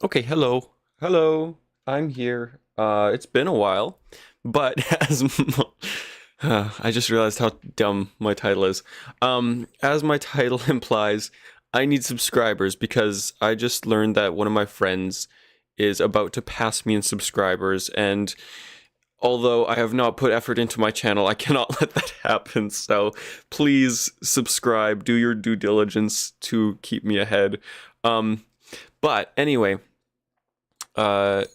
Okay, hello. Hello. I'm here. It's been a while, but I just realized how dumb my title is. As my title implies, I need subscribers because I just learned that one of my friends is about to pass me in subscribers, and although I have not put effort into my channel, I cannot let that happen. So please subscribe, do your due diligence to keep me ahead. Um, but anyway,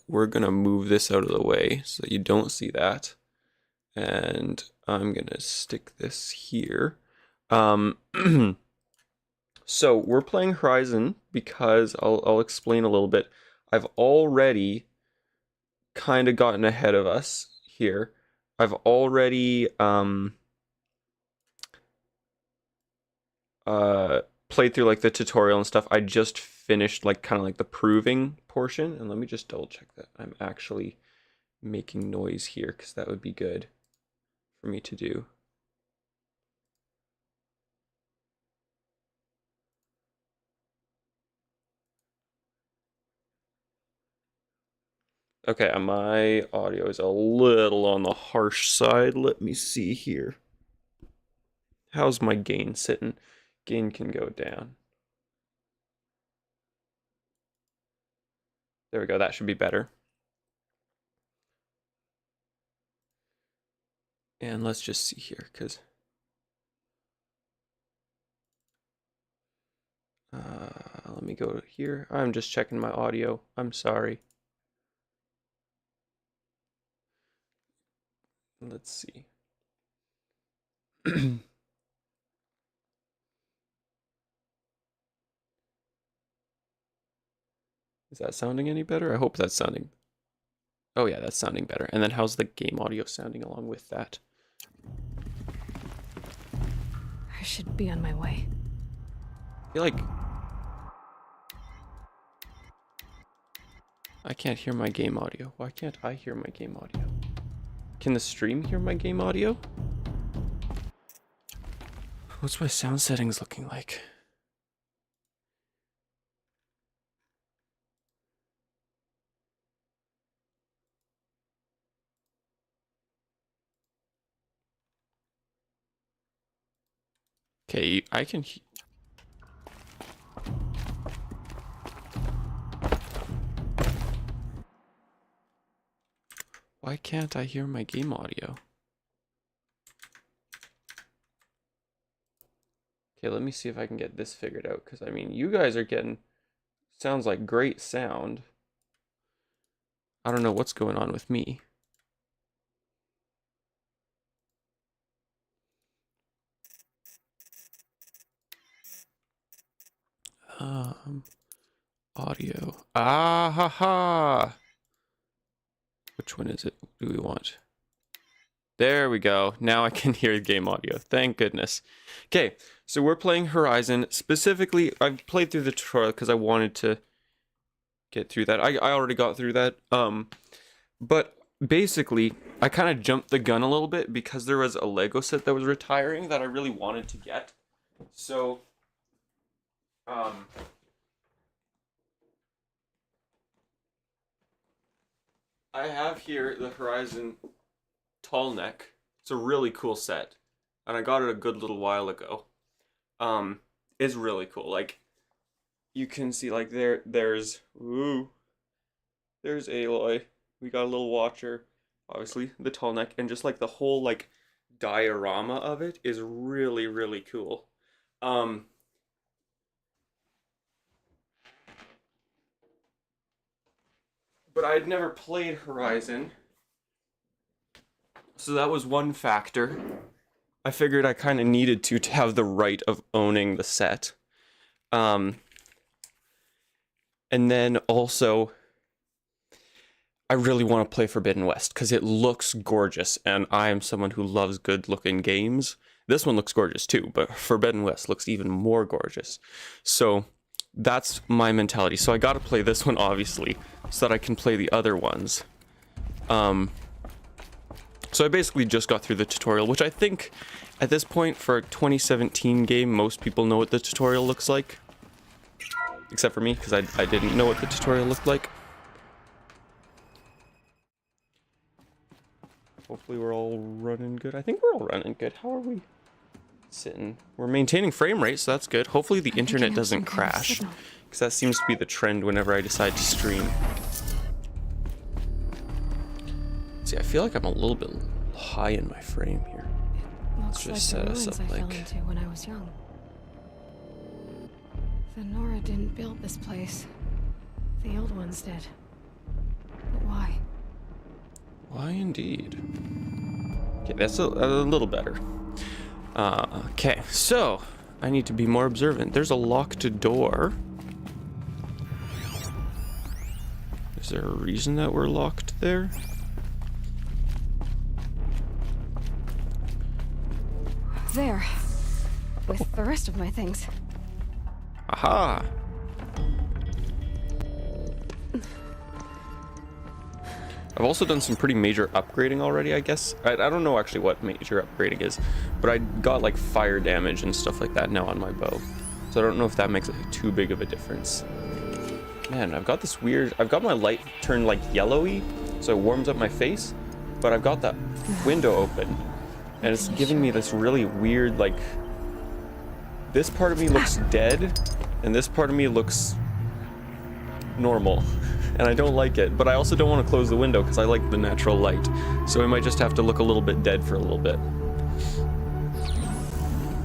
we're gonna move this out of the way so that you don't see that. And I'm gonna stick this here. Um, so we're playing Horizon because I'll explain a little bit. I've already kind of gotten ahead of us here. I've already uh played through like the tutorial and stuff. I just finished like kind of like the proving portion, and let me just double check that I'm actually making noise here because that would be good for me to do. Okay, my audio is a little on the harsh side. Let me see here. How's my gain sitting? Gain can go down. There we go. That should be better. And let's just see here, because let me go here. I'm just checking my audio. I'm sorry. Let's see. Is that sounding any better? I hope that's sounding. Oh yeah, that's sounding better. And then how's the game audio sounding along with that? I should be on my way. I feel like I can't hear my game audio. Why can't I hear my game audio? Can the stream hear my game audio? What's my sound settings looking like? Okay, I can Why can't I hear my game audio? Okay, let me see if I can get this figured out, because I mean, you guys are getting sounds like great sound. I don't know what's going on with me. Um, audio. Ah ha ha. Which one is it? What do we want? There we go. Now I can hear the game audio. Thank goodness. Okay, so we're playing Horizon. Specifically, I've played through the tutorial because I wanted to get through that. I already got through that. But basically, I kind of jumped the gun a little bit because there was a Lego set that was retiring that I really wanted to get. So, um, I have here the Horizon Tall Neck. It's a really cool set, and I got it a good little while ago. Um, it's really cool. Like you can see, like there's Aloy. We got a little Watcher, obviously the Tall Neck, and just like the whole like diorama of it is really really cool. Um, but I'd never played Horizon, so that was one factor. I figured I kind of needed to have the right of owning the set. Um, and then also, I really want to play Forbidden West because it looks gorgeous, and I am someone who loves good looking games. This one looks gorgeous too, but Forbidden West looks even more gorgeous. So that's my mentality. So I got to play this one, obviously, so that I can play the other ones. So I basically just got through the tutorial, which I think at this point for a 2017 game, most people know what the tutorial looks like. except for me, because I didn't know what the tutorial looked like. Hopefully we're all running good. I think we're all running good. How are we sitting? We're maintaining frame rate, so that's good. Hopefully the internet doesn't crash, because that seems to be the trend whenever I decide to stream. See, I feel like I'm a little bit high in my frame here. Looks just like set the us ruins up I fell like- into when I was young. The Nora didn't build this place. The old ones did. But why? Why indeed? Okay, that's a little better. Okay, so I need to be more observant. There's a locked door. Is there a reason that we're locked there? There. With the rest of my things. Aha! I've also done some pretty major upgrading already, I guess. I don't know actually what major upgrading is, but I got like fire damage and stuff like that now on my bow. So I don't know if that makes too big of a difference. Man, I've got this weird... I've got my light turned like yellowy, so it warms up my face, but I've got that window open, and it's giving me this really weird, like... This part of me looks dead, and this part of me looks normal. And I don't like it, but I also don't want to close the window because I like the natural light. So I might just have to look a little bit dead for a little bit.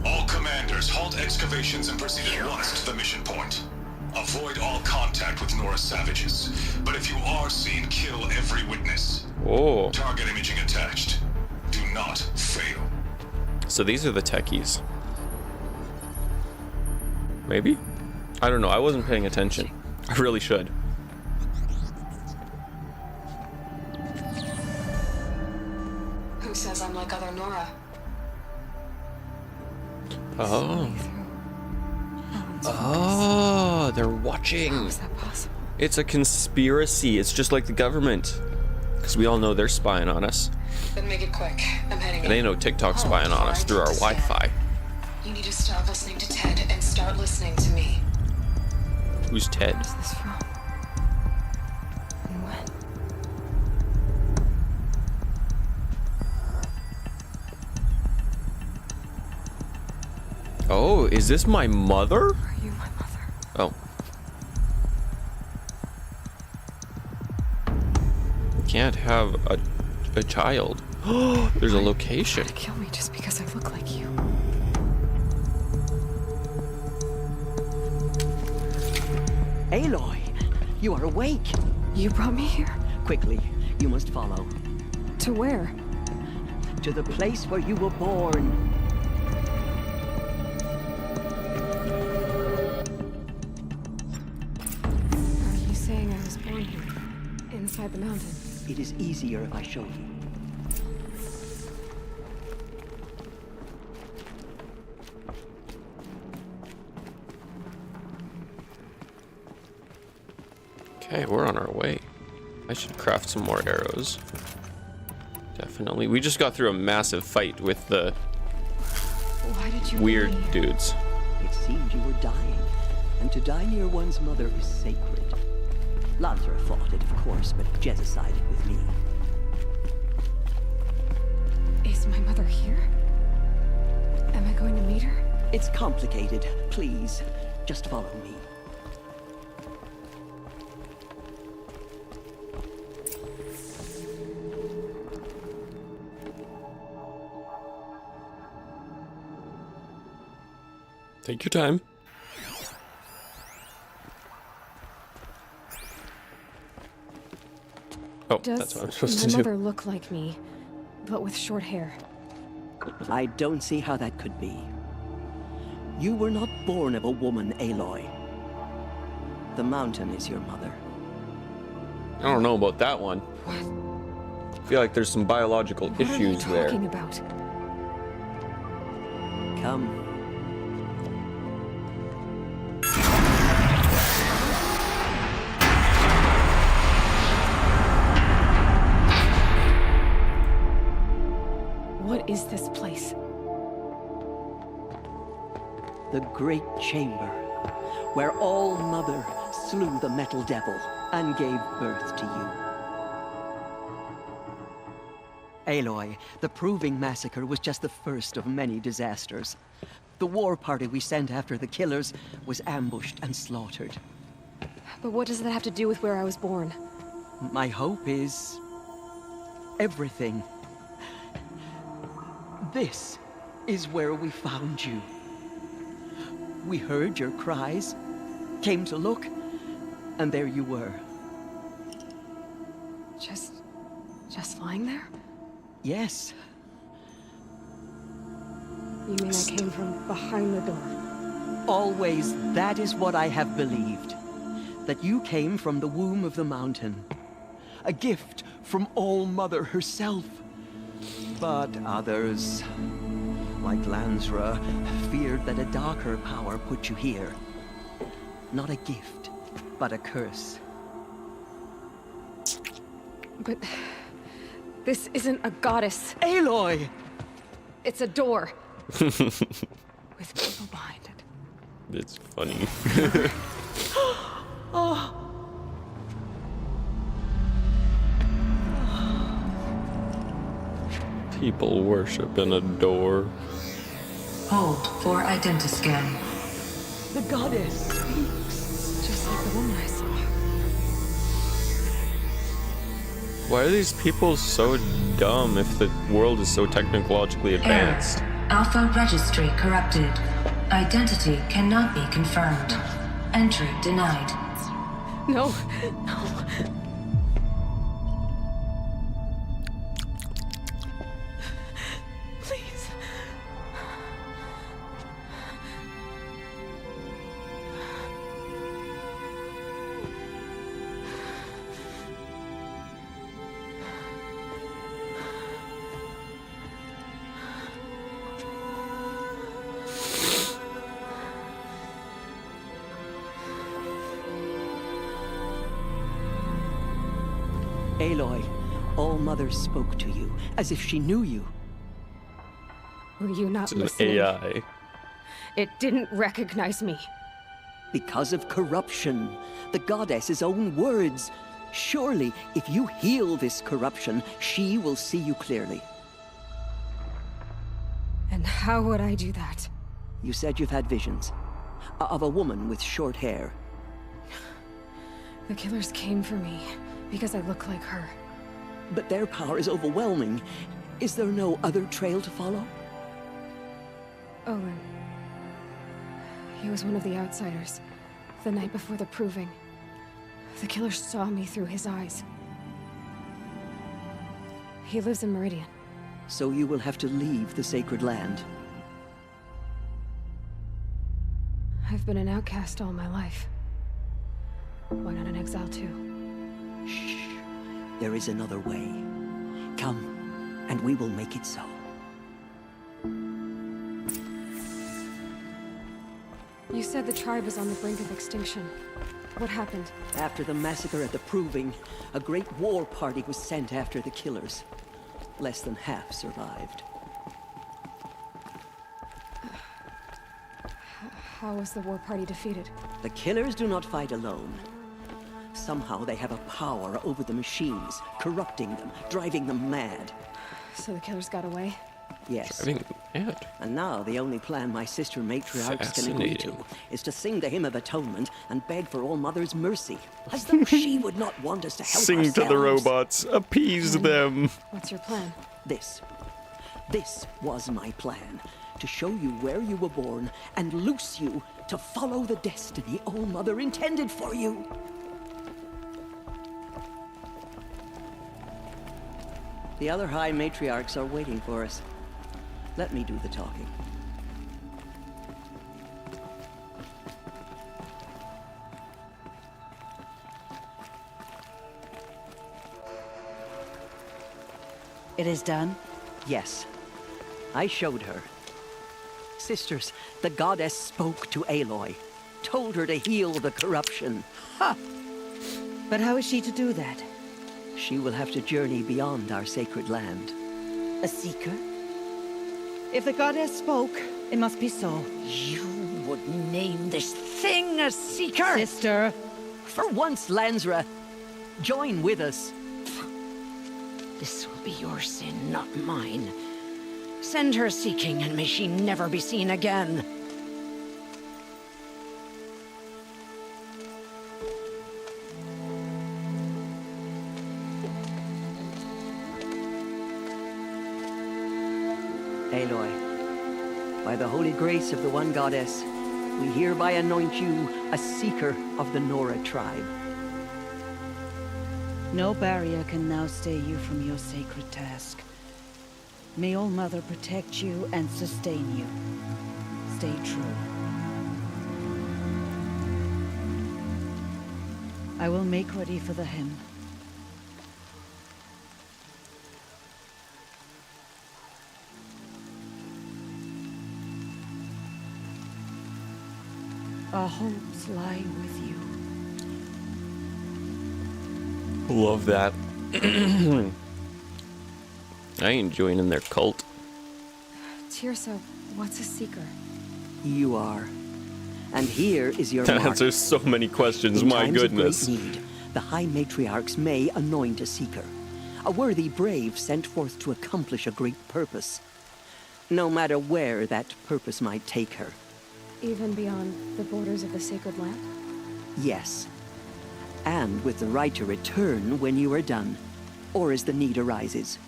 All commanders, halt excavations and proceed at once to the mission point. Avoid all contact with Nora savages. But if you are seen, kill every witness. Oh. Target imaging attached. Do not fail. So these are the techies. Maybe? I don't know. I wasn't paying attention. I really should. Who says I'm like other Nora? Oh. Oh, they're watching. How is that possible? It's a conspiracy. It's just like the government. Because we all know they're spying on us. Then make it quick. I'm heading And they in. know TikTok's spying on us through our Wi-Fi. You need to stop listening to Ted and start listening to me. Who's Ted? Where's this from? And when? Oh, is this my mother? Are you my mother? Oh. Can't have a child. There's a location. To kill me just because I look like you. Aloy, you are awake. You brought me here? Quickly, you must follow. To where? To the place where you were born. Are you saying I was born here? Inside the mountain? It is easier if I show you. Okay, we're on our way. I should craft some more arrows. Definitely. We just got through a massive fight with the Why did you weird bring me here? dudes. It seemed you were dying, and to die near one's mother is sacred. Lantra fought it, of course, but Jezza sided with me. Is my mother here? Am I going to meet her? It's complicated. Please, just follow me. Take your time. Oh, Does that's what I'm supposed my to mother do. look like me, but with short hair? I don't see how that could be. You were not born of a woman, Aloy. The mountain is your mother. I don't know about that one. What? I feel like there's some biological What are you issues there. talking about? Come. What is this place? The great chamber where All Mother slew the Metal Devil and gave birth to you. Aloy, the Proving Massacre was just the first of many disasters. The war party we sent after the killers was ambushed and slaughtered. But what does that have to do with where I was born? My hope is... everything. This is where we found you. We heard your cries, came to look, and there you were. Just lying there? Yes. You mean I came from behind the door? Always that is what I have believed. That you came from the womb of the mountain. A gift from All Mother herself. But others, like Lansra, feared that a darker power put you here. Not a gift, but a curse. But... this isn't a goddess. Aloy! It's a door. With people behind it. It's funny. People worship and adore. Hold for identiscan. The goddess speaks. Just like the woman I saw. Why are these people so dumb if the world is so technologically advanced? Error. Alpha registry corrupted. Identity cannot be confirmed. Entry denied. No. Please. Aloy, All Mother spoke to you, as if she knew you. Were you not It's an listening? AI. It didn't recognize me. Because of corruption. The goddess's own words. Surely, if you heal this corruption, she will see you clearly. And how would I do that? You said you've had visions. Of a woman with short hair. The killers came for me because I look like her. But their power is overwhelming. Is there no other trail to follow? Olin. He was one of the outsiders. The night before the Proving. The killer saw me through his eyes. He lives in Meridian. So you will have to leave the sacred land. I've been an outcast all my life. Why not an exile too? Shh. There is another way. Come, and we will make it so. You said the tribe was on the brink of extinction. What happened? After the massacre at the Proving, a great war party was sent after the killers. Less than half survived. How was the war party defeated? The killers do not fight alone. Somehow they have a power over the machines, corrupting them, driving them mad. So the killers got away? Yes. I mean, mad. And now the only plan my sister matriarchs can agree to Fascinating. is to sing the Hymn of Atonement and beg for All Mother's mercy. As though she would not want us to help Sing to the ourselves. robots. Appease them. What's your plan? This was my plan. To show you where you were born and loose you to follow the destiny All Mother intended for you. The other High Matriarchs are waiting for us. Let me do the talking. It is done? Yes. I showed her. Sisters, the goddess spoke to Aloy. Told her to heal the corruption. But how is she to do that? She will have to journey beyond our sacred land. A seeker? If the goddess spoke, it must be so. You would name this thing a Seeker. Sister! For once, Lansra, join with us. This will be your sin, not mine. Send her seeking, and may she never be seen again. Aloy, by the holy grace of the One Goddess, we hereby anoint you a Seeker of the Nora tribe. No barrier can now stay you from your sacred task. May All Mother protect you and sustain you. Stay true. I will make ready for the hymn. Our hopes lie with you. Love that. I ain't joining their cult. Teersa, what's a seeker? You are. And here is your That mark. answers so many questions, In my times goodness. Of great need, the High Matriarchs may anoint a Seeker. A worthy brave sent forth to accomplish a great purpose. No matter where that purpose might take her. Even beyond the borders of the sacred land? Yes. And with the right to return when you are done, or as the need arises.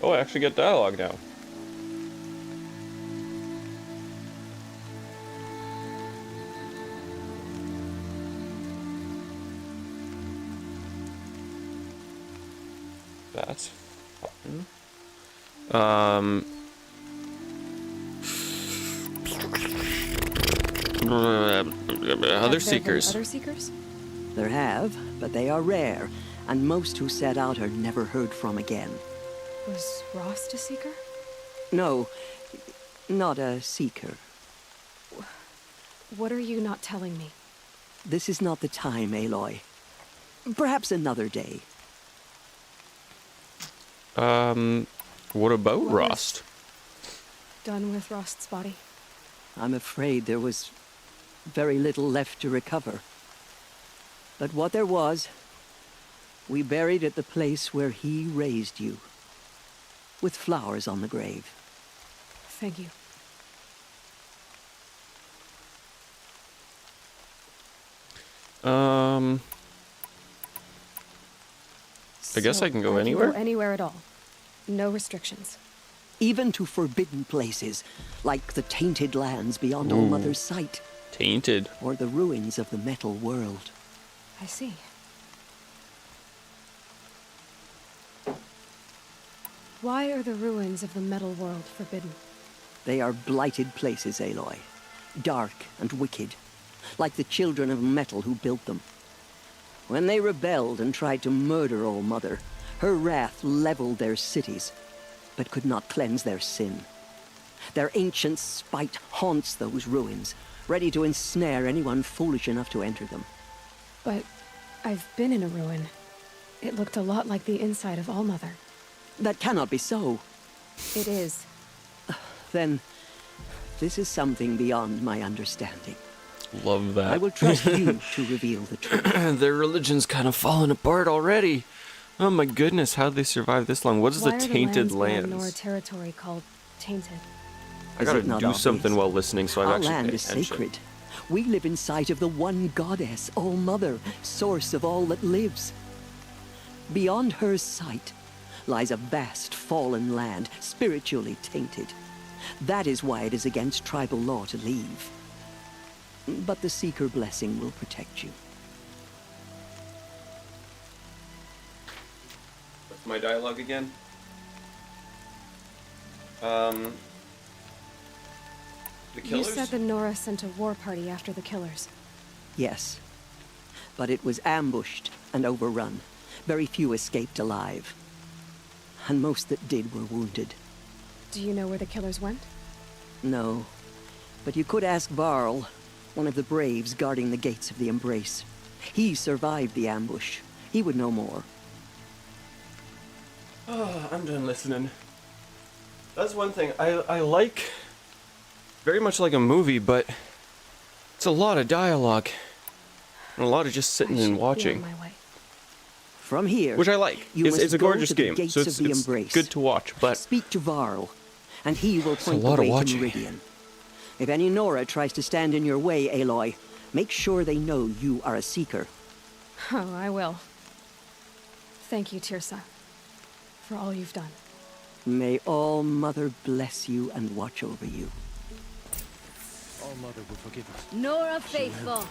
Oh, I actually get dialogue now. That's fun. Other seekers. Other seekers? There have, but they are rare, and most who set out are never heard from again. Was Rost a seeker? No, not a Seeker. What are you not telling me? This is not the time, Aloy. Perhaps another day. What about What was- Rost? Done with Rost's body? I'm afraid there was very little left to recover. But what there was, we buried at the place where he raised you, with flowers on the grave. Thank you. I guess So I can go I anywhere? Can go anywhere at all. No restrictions. Even to forbidden places, like the tainted lands beyond All Mother's sight, Tainted. or the ruins of the metal world. I see. Why are the ruins of the metal world forbidden? They are blighted places, Aloy. Dark and wicked, like the children of metal who built them. When they rebelled and tried to murder All Mother, her wrath leveled their cities, but could not cleanse their sin. Their ancient spite haunts those ruins, ready to ensnare anyone foolish enough to enter them. But I've been in a ruin. It looked a lot like the inside of All Mother. That cannot be so. It is. Then, this is something beyond my understanding. Love that. I will trust you to reveal the truth. Their religion's kind of falling apart already. Oh my goodness, how'd they survive this long? What is Why the are Tainted the lands beyond Nora Lands? territory called Tainted? I Is gotta it not do obvious? something while listening, so I've Our actually land paid is attention. sacred. We live in sight of the one goddess, All Mother, source of all that lives. Beyond her sight lies a vast fallen land, spiritually tainted. That is why it is against tribal law to leave. But the Seeker blessing will protect you. What's my dialogue again? The You killers? said the Nora sent a war party after the killers. Yes. But it was ambushed and overrun. Very few escaped alive. And most that did were wounded. Do you know where the killers went? No. But you could ask Varl, one of the braves guarding the gates of the Embrace. He survived the ambush. He would know more. Oh, I'm done listening. That's one thing. I like, very much like a movie, but it's a lot of dialogue. And a lot of just sitting and watching. Be on my way. From here, Which I like. you It's must a go gorgeous to the game, gates so of it's the Embrace. good to watch, but Speak to Varl, and he will a point the lot of way to watching. Meridian. If any Nora tries to stand in your way, Aloy, make sure they know you are a Seeker. Oh, I will. Thank you, Tirsa, for all you've done. May All Mother bless you and watch over you. All Mother will forgive us. Nora faithful,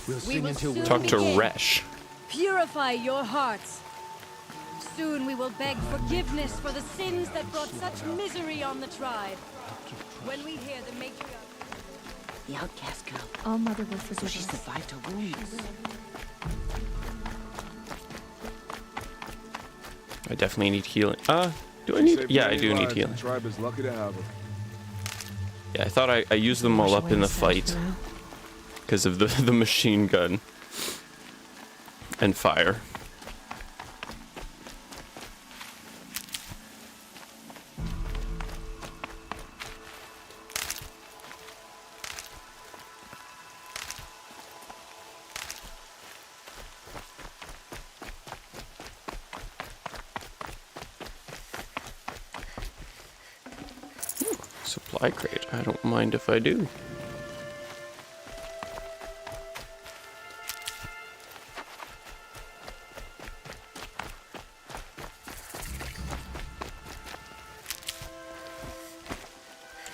We'll we sing will until soon we talk to begin. Resh. Purify your hearts. Soon we will beg forgiveness for the sins that brought such misery on the tribe. When we hear the matriarch... The outcast girl. All Mother will So forgive she us. survived her wounds. I definitely need healing. Do I need? Yeah, I do need healing. The tribe is lucky to have her. Yeah, I thought I used them all up in the fight because of the machine gun and fire. Supply crate. I don't mind if I do.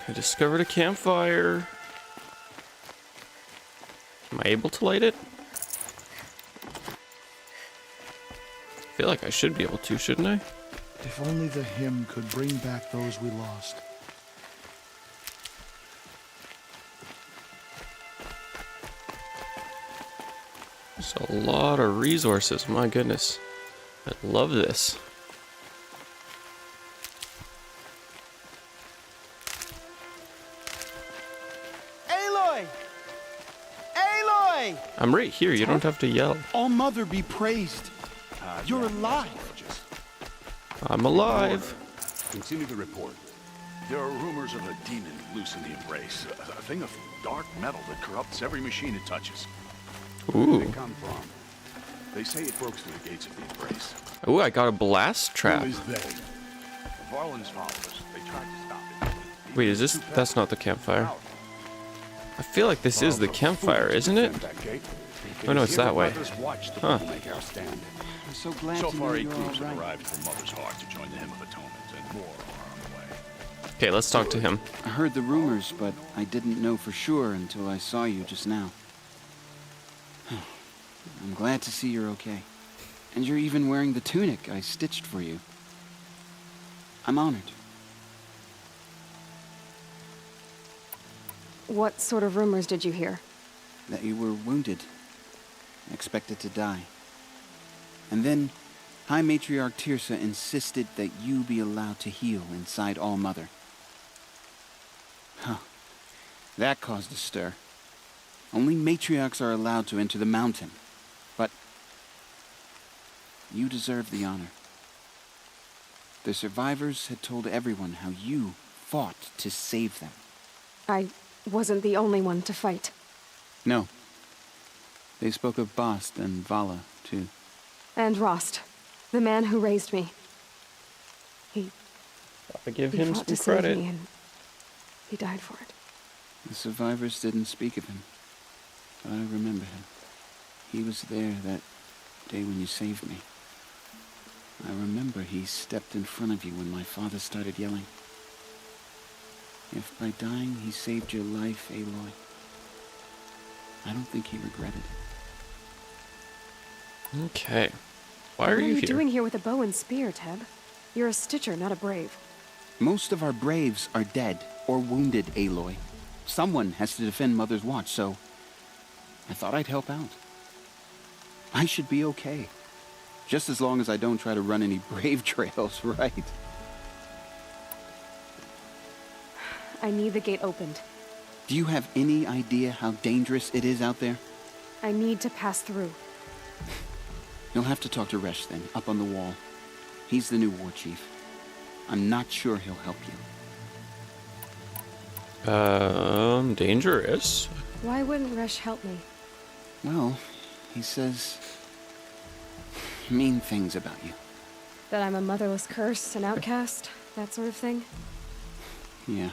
I discovered a campfire. Am I able to light it? I feel like I should be able to, shouldn't I? If only the hymn could bring back those we lost. There's a lot of resources, my goodness. I love this. Aloy! Aloy! I'm right here, you don't have to yell. All Mother be praised. You're alive. I'm alive. Continue the report. There are rumors of a demon loose in the Embrace. A thing of dark metal that corrupts every machine it touches. Where Ooh. did it come from? They say it broke through the gates of the Embrace. Ooh, I got a blast trap. Who is they? Varlin's followers. They tried to stop it. Wait, is this? That's not the campfire. I feel like this is the campfire, isn't it? Oh no, it's that way. Huh. I'm so glad So to far, know 8 you're groups all have right. arrived from Mother's Heart to join the Hymn of Atonement, and more are on the way. Okay, let's talk to him. I heard the rumors, but I didn't know for sure until I saw you just now. I'm glad to see you're okay. And you're even wearing the tunic I stitched for you. I'm honored. What sort of rumors did you hear? That you were wounded. Expected to die. And then, High Matriarch Tirsa insisted that you be allowed to heal inside All Mother. Huh. That caused a stir. Only matriarchs are allowed to enter the mountain. But you deserve the honor. The survivors had told everyone how you fought to save them. I wasn't the only one to fight. No. They spoke of Bast and Vala, too. And Rost, the man who raised me. I give He him fought some to save credit. me, and he died for it. The survivors didn't speak of him, but I remember him. He was there that day when you saved me. I remember he stepped in front of you when my father started yelling. If by dying he saved your life, Aloy, I don't think he regretted it. Okay. Why are What are you you here? doing here with a bow and spear, Teb? You're a Stitcher, not a Brave. Most of our braves are dead or wounded, Aloy. Someone has to defend Mother's Watch, so I thought I'd help out. I should be okay. Just as long as I don't try to run any brave trails, right? I need the gate opened. Do you have any idea how dangerous it is out there? I need to pass through. You'll have to talk to Resh then, up on the wall. He's the new war chief. I'm not sure he'll help you. Dangerous. Why wouldn't Resh help me? Well, he says mean things about you. That I'm a motherless curse, an outcast, that sort of thing? Yeah.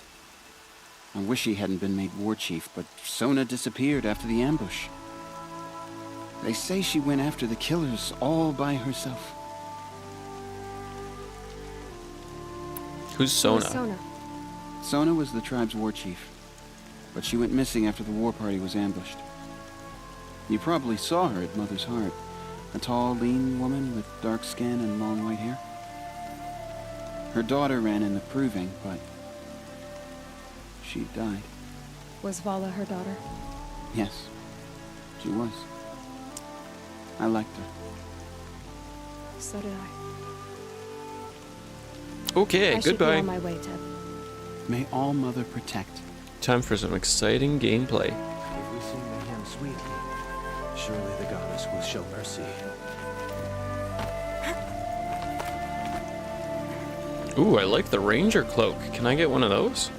I wish he hadn't been made war chief, but Sona disappeared after the ambush. They say she went after the killers all by herself. Who's Sona? Sona? Sona was the tribe's war chief, but she went missing after the war party was ambushed. You probably saw her at Mother's Heart. A tall, lean woman with dark skin and long white hair. Her daughter ran in the proving, but she died. Was Vala her daughter? Yes, she was. I liked her. So did I. Okay, I should be goodbye. on my way, Teb. May All Mother protect. Time for some exciting gameplay. If we sing the hymn sweetly, surely the goddess will show mercy. Ooh, I like the ranger cloak. Can I get one of those?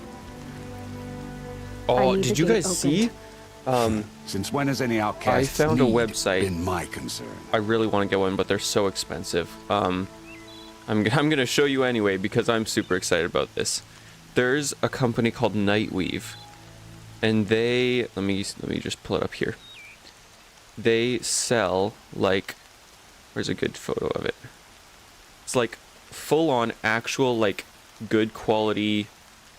Oh, did you guys see? Since when has any outcast I found a website. been my concern? I really want to get one, but they're so expensive. I'm gonna show you anyway because I'm super excited about this. There's a company called Nightweave, and they let me just pull it up here. They sell like, where's a good photo of it? It's like full on actual like good quality,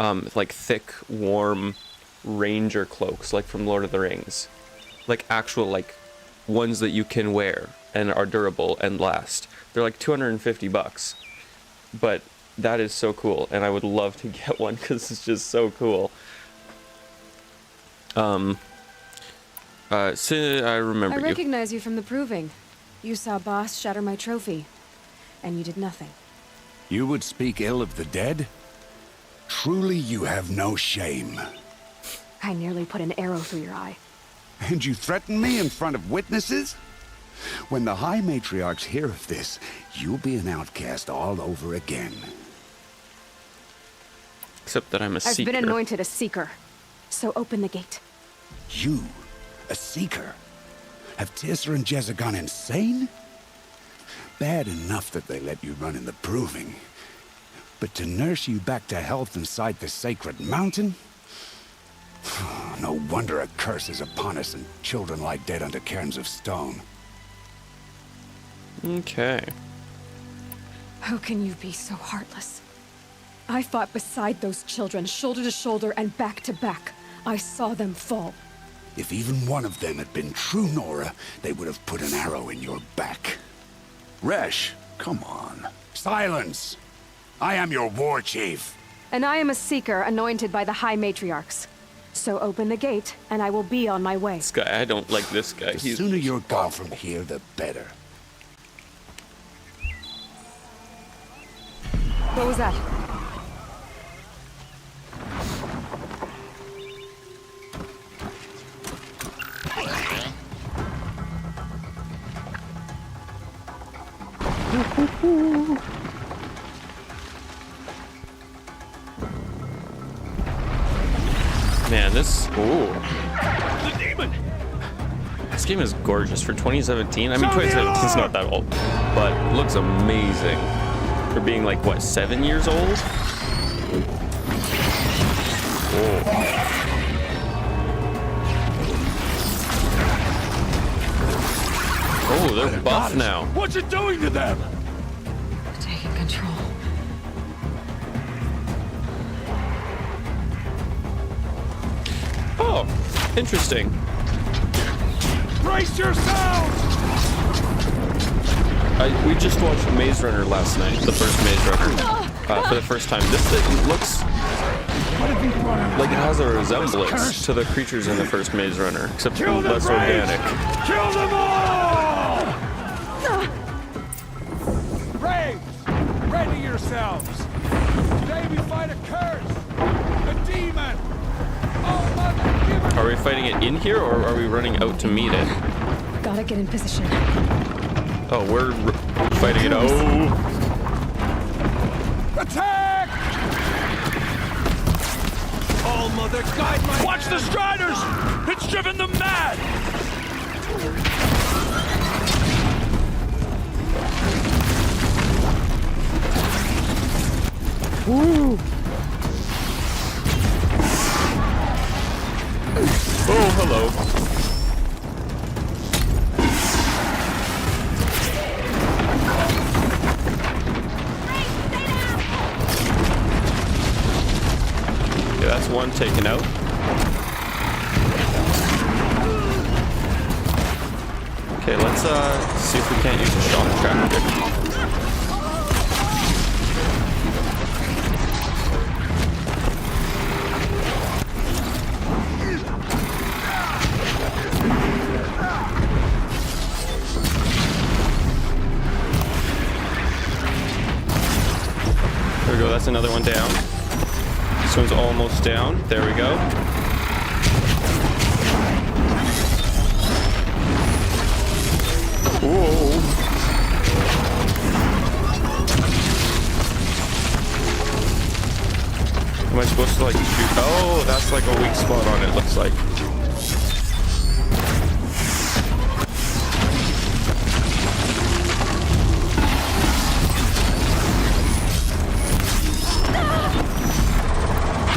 like thick warm ranger cloaks like from Lord of the Rings, like actual like ones that you can wear and are durable and last. They're like $250, but that is so cool, and I would love to get one because it's just so cool. So I remember I you. recognize you from the proving. You saw Boss shatter my trophy, and you did nothing. You would speak ill of the dead? Truly you have no shame. I nearly put an arrow through your eye. And you threaten me in front of witnesses? When the High Matriarchs hear of this, you'll be an outcast all over again. Except that I'm a seeker. I've been anointed a seeker, so open the gate. You, a seeker? Have Teersa and Jezza gone insane? Bad enough that they let you run in the proving. But to nurse you back to health inside the sacred mountain? No wonder a curse is upon us and children lie dead under cairns of stone. Okay. How can you be so heartless? I fought beside those children, shoulder to shoulder and back to back. I saw them fall. If even one of them had been true Nora, they would have put an arrow in your back. Resh, come on. Silence! I am your war chief. And I am a seeker anointed by the High Matriarchs. So open the gate, and I will be on my way. This guy, I don't like this guy. The He's sooner you're gone from here, the better. What was that? Man, this. Ooh. The demon! This game is gorgeous for 2017. I mean, 2017 is not that old, but it looks amazing for being like, what, 7 years old? Oh, they're buff now. What's it doing to them? Taking control. Oh, interesting. Brace yourselves! We just watched Maze Runner last night, the first Maze Runner, for the first time. This thing looks like it has a resemblance to the creatures in the first Maze Runner, except less organic. Kill them all! Braves, ready yourselves! Today we fight a curse, a demon! Are we fighting it in here, or are we running out to meet it? Gotta get in position. Oh, we're fighting it. Oh! Attack! All Mother, guide my... Watch the Striders! It's driven them mad! Woo! Oh, hello. Okay, that's one taken out. Okay, let's see if we can't use a shock tractor. There we go, that's another one down. This one's almost down. There we go. Whoa. Am I supposed to like shoot? Oh, that's like a weak spot on it, looks like.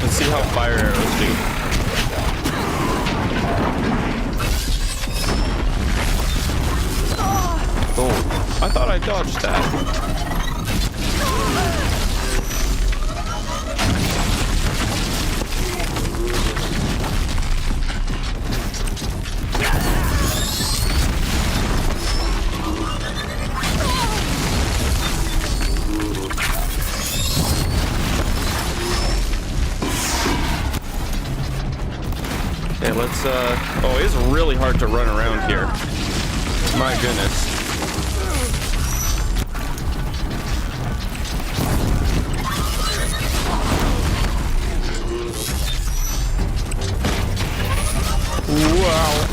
Let's see how fire arrows do. Oh, I thought I dodged that. Okay, let's, oh, it's really hard to run around here. My goodness. Wow.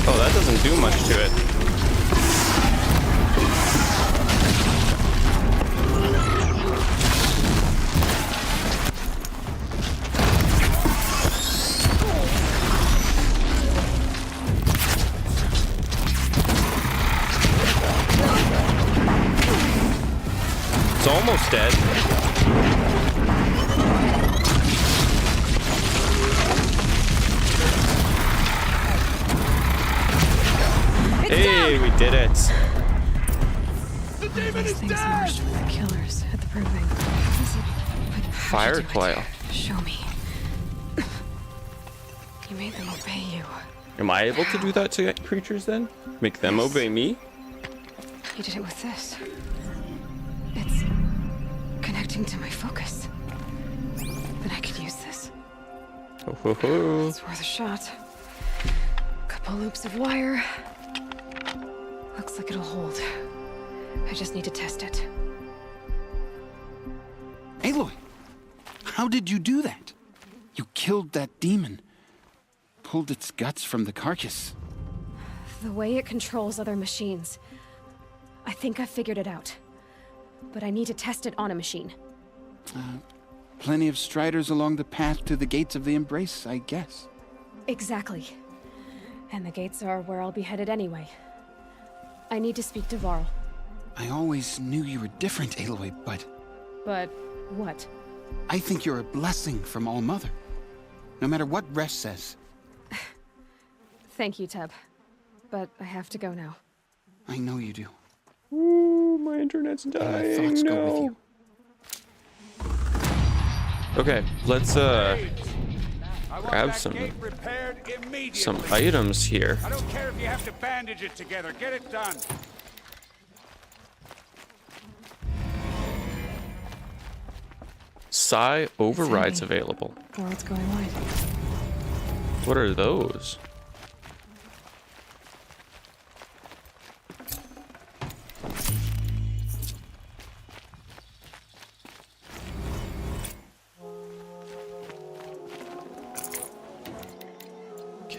Oh, that doesn't do much to it. It's almost dead. Hey, we did it. The demon is dead. The killers at the proving. Fire coil. Show me. You made them obey you. Am I able to do that to creatures then? Make them obey me? You did it with this. It's connecting to my focus. Then I could use this. Oh, ho, ho. It's worth a shot. Couple loops of wire. Looks like it'll hold. I just need to test it. Aloy, how did you do that? You killed that demon. Pulled its guts from the carcass. The way it controls other machines. I think I figured it out. But I need to test it on a machine. Plenty of striders along the path to the gates of the Embrace, I guess. Exactly. And the gates are where I'll be headed anyway. I need to speak to Varl. I always knew you were different, Aloy, but... But what? I think you're a blessing from All Mother. No matter what Resh says. Thank you, Teb. But I have to go now. I know you do. Ooh, my internet's dying. Thoughts go with you. Okay, let's grab some items here. I don't care if you have to bandage it together. Get it done. Psi overrides available. World's going wide. What are those?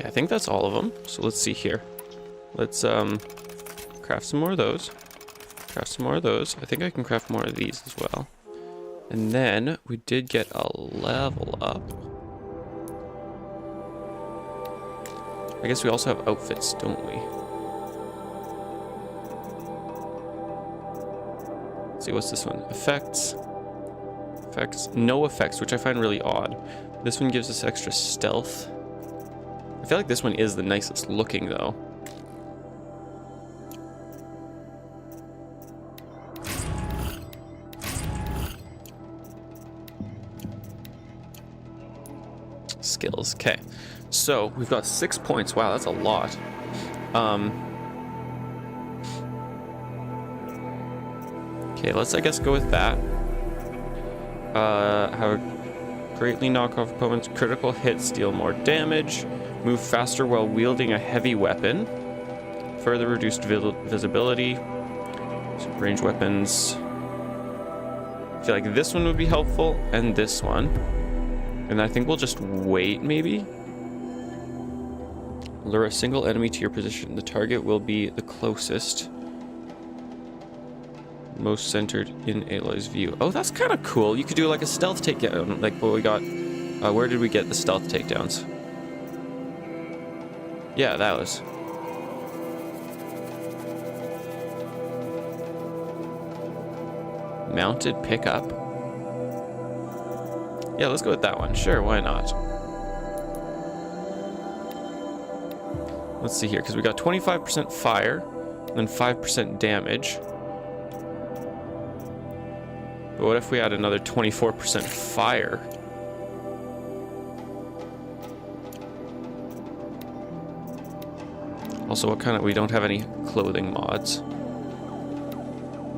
I think that's all of them. So let's see here. Let's craft some more of those. Craft some more of those. I think I can craft more of these as well. And then we did get a level up. I guess we also have outfits, don't we? Let's see, what's this one? Effects. Effects. No effects, which I find really odd. This one gives us extra stealth. I feel like this one is the nicest looking, though. Skills. Okay. So, we've got 6 points. Wow, that's a lot. Okay, let's, I guess, go with that. Have a greatly knock off opponents. Critical hits deal more damage. Move faster while wielding a heavy weapon. Further reduced visibility. Some range weapons. I feel like this one would be helpful, and this one. And I think we'll just wait, maybe? Lure a single enemy to your position. The target will be the closest. Most centered in Aloy's view. Oh, that's kind of cool. You could do like a stealth takedown, like what we got. Where did we get the stealth takedowns? Yeah, that was. Mounted pickup. Yeah, let's go with that one. Sure, why not? Let's see here, because we got 25% fire, and then 5% damage. But what if we add another 24% fire? Also, what kind of... we don't have any clothing mods.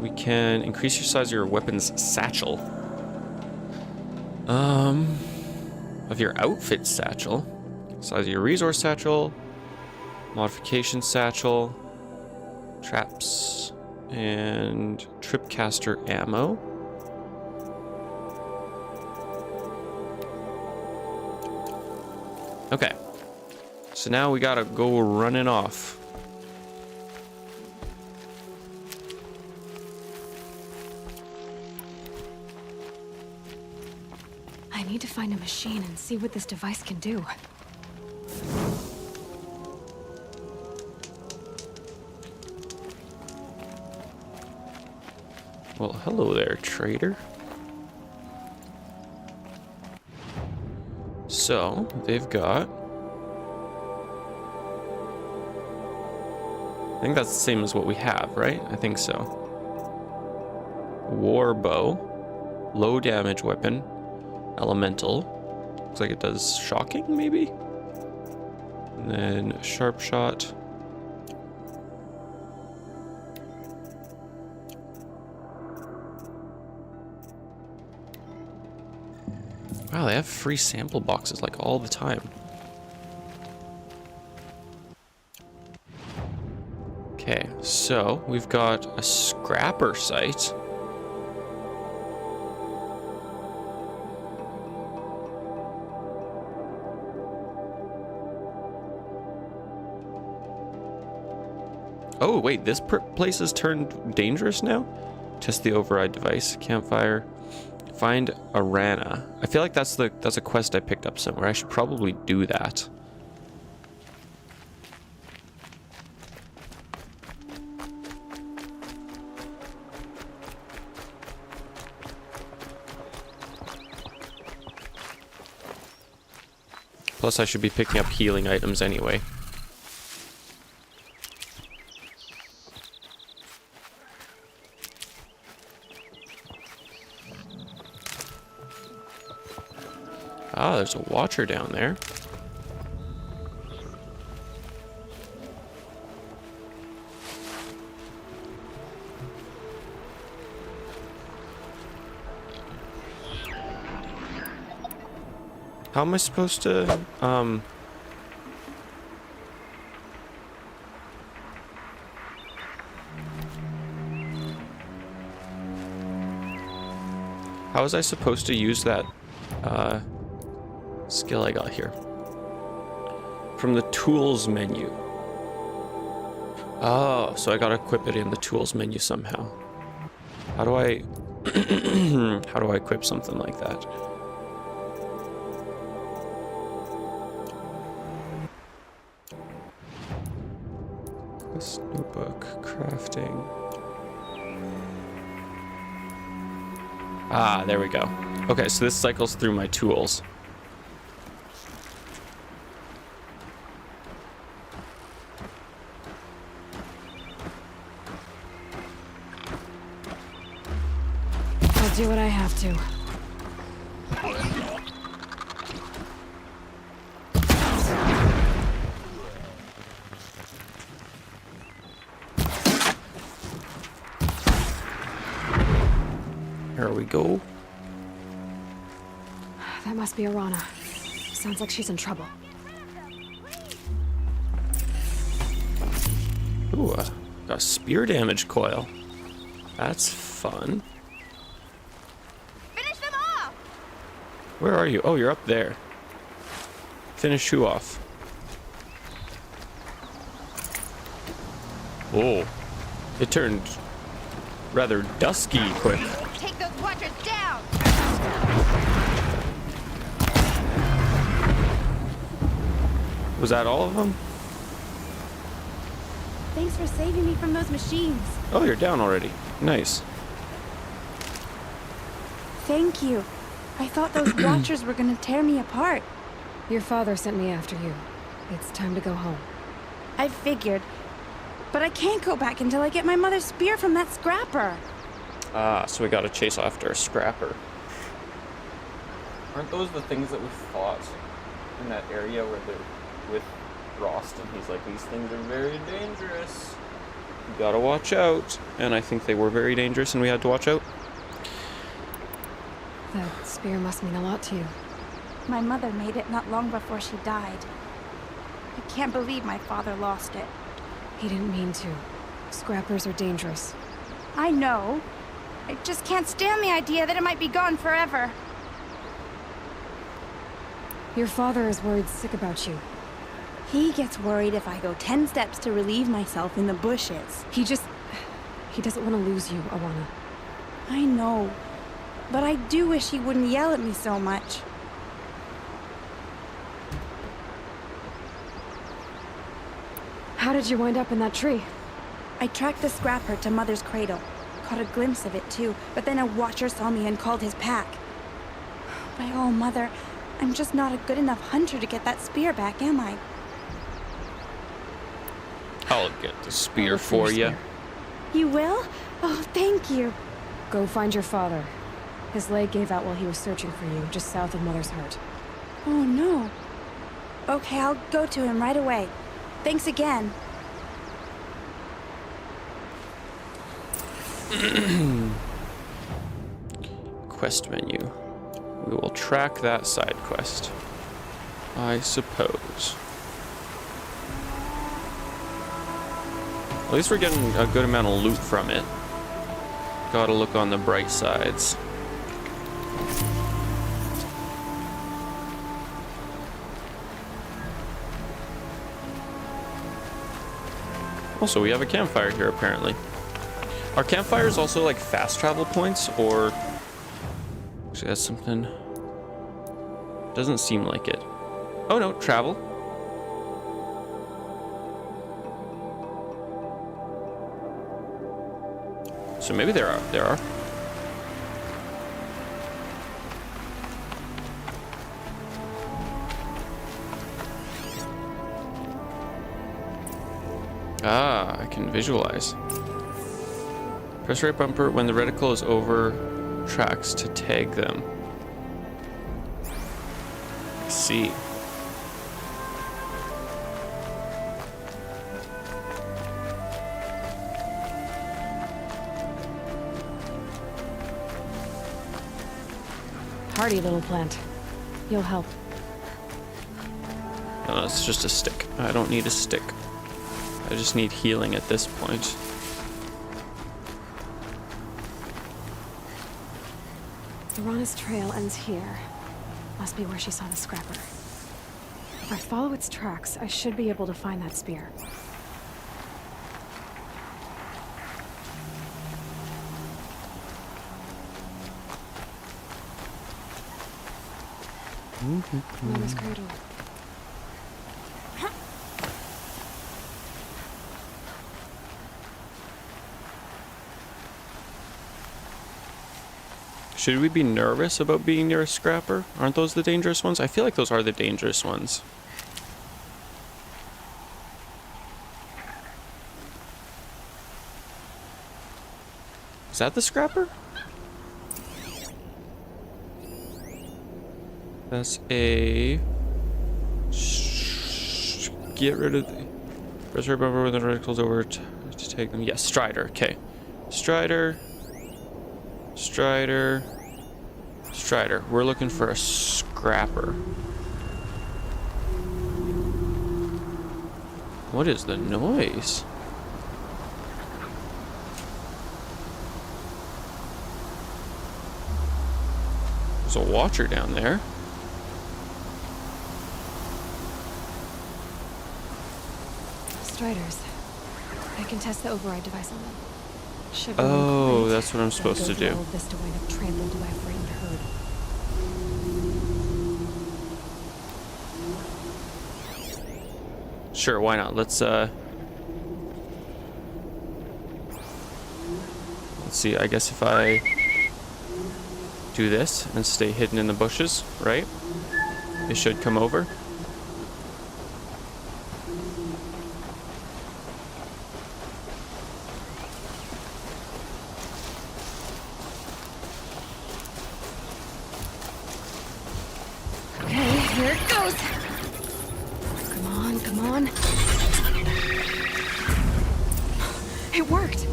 We can increase your size of your weapon's satchel. Of your outfit satchel. Size of your resource satchel. Modification satchel. Traps. And tripcaster ammo. Okay. So now we gotta go running off. I need to find a machine and see what this device can do. Well, hello there, trader. So, they've got... I think that's the same as what we have, right? I think so. War bow. Low damage weapon. Elemental. Looks like it does shocking, maybe? And then sharp shot. Wow, they have free sample boxes like all the time. Okay, so we've got a scrapper site. Oh, wait, this place is turned dangerous now? Test the override device. Campfire. Find Arana. I feel like that's a quest I picked up somewhere. I should probably do that. Plus, I should be picking up healing items anyway. Ah, there's a watcher down there. How am I supposed to, how was I supposed to use that, skill I got here? From the tools menu. Oh, so I gotta equip it in the tools menu somehow. How do I... how do I equip something like that? Quest notebook, crafting. Ah, there we go. Okay, so this cycles through my tools. I'll do what I have to. Here we go. That must be Arana. Sounds like she's in trouble. Ooh, got a spear damage coil. That's fun. Finish them off! Where are you? Oh, you're up there. Finish who off? Oh, it turned rather dusky quick. Take those watchers down! Was that all of them? Thanks for saving me from those machines. Oh, you're down already. Nice. Thank you. I thought those watchers were gonna tear me apart. Your father sent me after you. It's time to go home. I figured. But I can't go back until I get my mother's spear from that scrapper. Ah, so we gotta chase after a scrapper. Aren't those the things that we fought in that area where they're with Rost and he's like, these things are very dangerous. You gotta watch out. And I think they were very dangerous and we had to watch out. That spear must mean a lot to you. My mother made it not long before she died. I can't believe my father lost it. He didn't mean to. Scrappers are dangerous. I know. I just can't stand the idea that it might be gone forever. Your father is worried sick about you. He gets worried if I go 10 steps to relieve myself in the bushes. He doesn't want to lose you, Arana. I know. But I do wish he wouldn't yell at me so much. How did you wind up in that tree? I tracked the scrapper to Mother's cradle. Caught a glimpse of it too, but then a watcher saw me and called his pack. By all, Mother, I'm just not a good enough hunter to get that spear back, am I? I'll get the spear for you. You will? Oh, thank you. Go find your father. His leg gave out while he was searching for you, just south of Mother's Heart. Oh, no. Okay, I'll go to him right away. Thanks again. Quest menu. We will track that side quest, I suppose. At least we're getting a good amount of loot from it. Gotta look on the bright sides. Also, we have a campfire here, apparently. Are campfires also like fast travel points, or... Actually, that's something... Doesn't seem like it. Oh no, travel. So maybe there are. Ah, I can visualize. Press right bumper when the reticle is over tracks to tag them. I see. Hardy little plant. You'll help. No, it's just a stick. I don't need a stick. I just need healing at this point. Arana's trail ends here. Must be where she saw the scrapper. If I follow its tracks, I should be able to find that spear. Mama's cradle. Should we be nervous about being near a scrapper? Aren't those the dangerous ones? I feel like those are the dangerous ones. Is that the scrapper? That's a... Get rid of the... Press right bumper with the radicals over to take them. Yes, Strider. Okay. Strider. Strider. Strider. We're looking for a scrapper. What is the noise? There's a watcher down there. Striders. I can test the override device on them. Should Oh, that's what I'm supposed to do. All of this to wind up trampled by a frightened herd. Sure, why not? Let's see. I guess if I do this and stay hidden in the bushes, right? It should come over. Okay, here it goes. Come on, come on. It worked.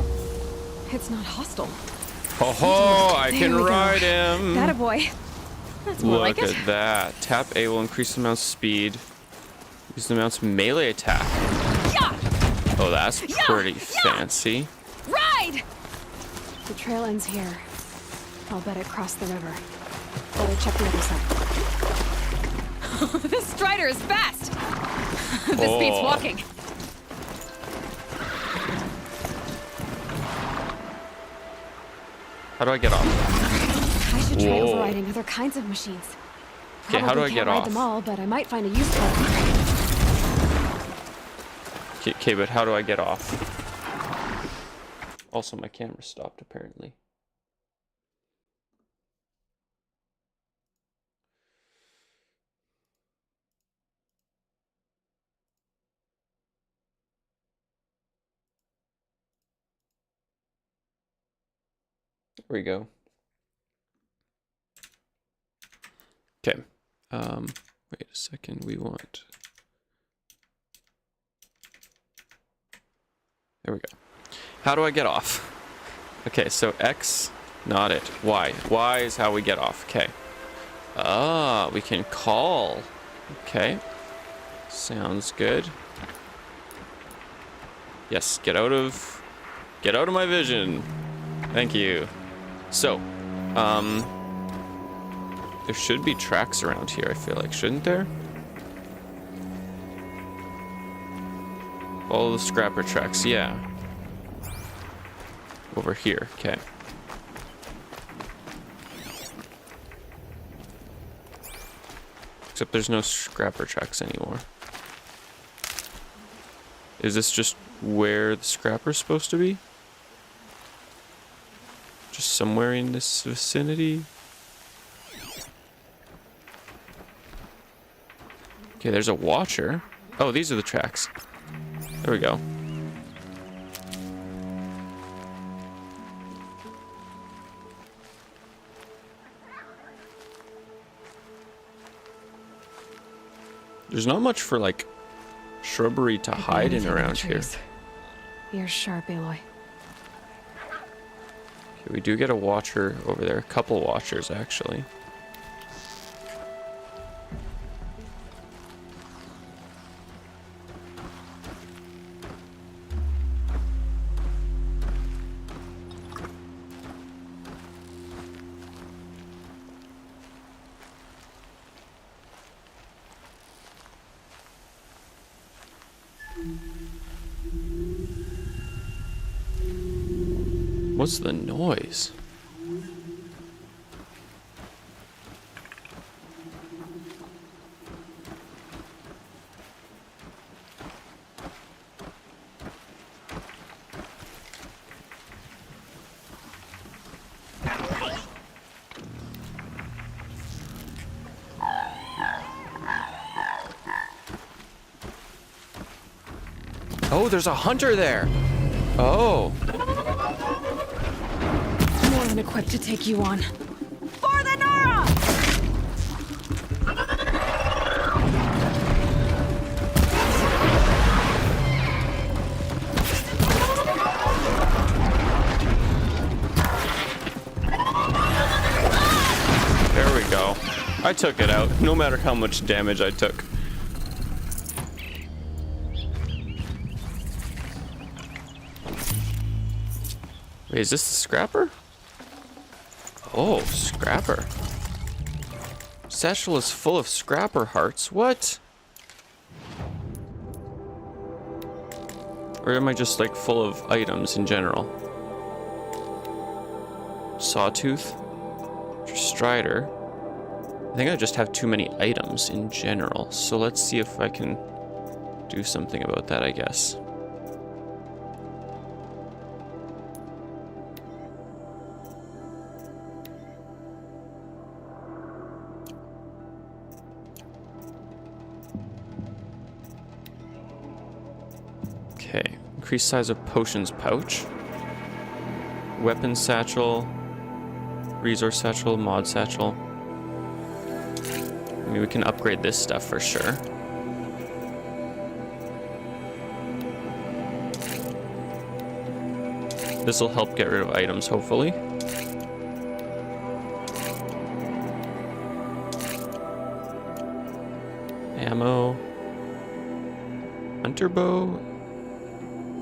It's not hostile. Ho ho! I There can we go. ride him. That a boy. That's more Look like it. at that. Tap A will increase the mount's speed. Use the mount's melee attack. Yeah! Oh, that's Yeah! pretty Yeah! fancy. Ride! The trail ends here. I'll bet it crossed the river. Better check the other side. This Strider is fast! This beats walking. How do I get off? I should try Whoa. overriding other kinds of machines. Okay, how do I Probably get can't ride off? them all, but I might find a use for them. Okay, but how do I get off? Also, my camera stopped apparently. There we go. Okay. Wait a second. We want... There we go. How do I get off? Okay, so X, not it. Y. Y is how we get off. Okay. Ah, we can call. Okay. Sounds good. Yes, get out of my vision. Thank you. So, there should be tracks around here, I feel like, shouldn't there? Follow the scrapper tracks, yeah. Over here, okay. Except there's no scrapper tracks anymore. Is this just where the scrapper's supposed to be? Just somewhere in this vicinity? Okay, there's a watcher. Oh, these are the tracks. There we go. There's not much for, like, shrubbery to hide in around here. Ears sharp, Aloy. Okay, we do get a watcher over there. A couple watchers, actually. What's the noise? Oh, there's a hunter there. Oh. More than equipped to take you on. For the Nora! There we go. I took it out, no matter how much damage I took. Wait, is this the scrapper? Oh, scrapper. Satchel is full of scrapper hearts. What? Or am I just like full of items in general? Sawtooth. Strider. I think I just have too many items in general. So let's see if I can do something about that, I guess. Okay, increase size of potions pouch. Weapon satchel. Resource satchel, mod satchel. I mean, we can upgrade this stuff for sure. This will help get rid of items, hopefully. Ammo. Hunter bow.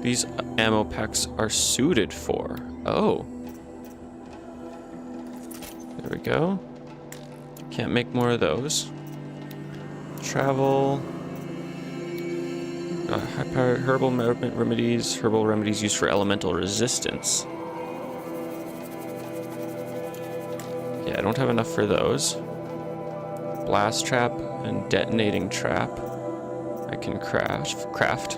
These ammo packs are suited for. Oh. There we go. Can't make more of those. Travel. High-powered herbal remedies. Herbal remedies used for elemental resistance. Yeah, I don't have enough for those. Blast trap and detonating trap. I can craft.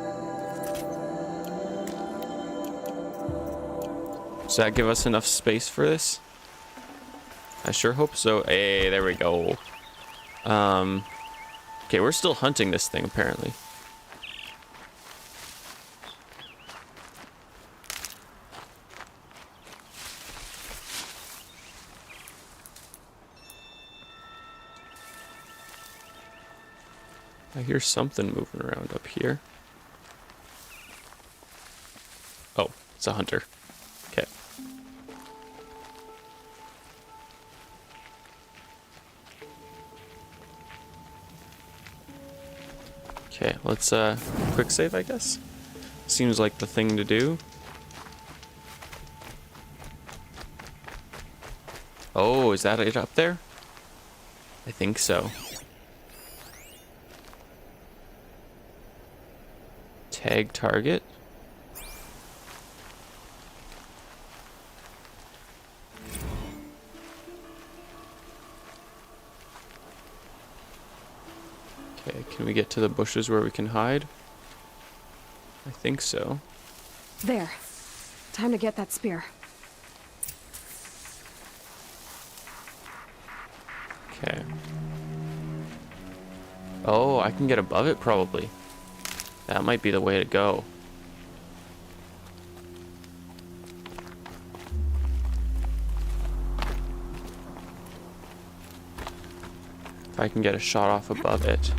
Does that give us enough space for this? I sure hope so. Hey, there we go. Okay, we're still hunting this thing, apparently. I hear something moving around up here. Oh, it's a hunter. Okay. Okay, let's quick save, I guess. Seems like the thing to do. Oh, is that it up there? I think so. Tag target. Okay, can we get to the bushes where we can hide? I think so. There. Time to get that spear. Okay. Oh, I can get above it probably. That might be the way to go. If I can get a shot off above it.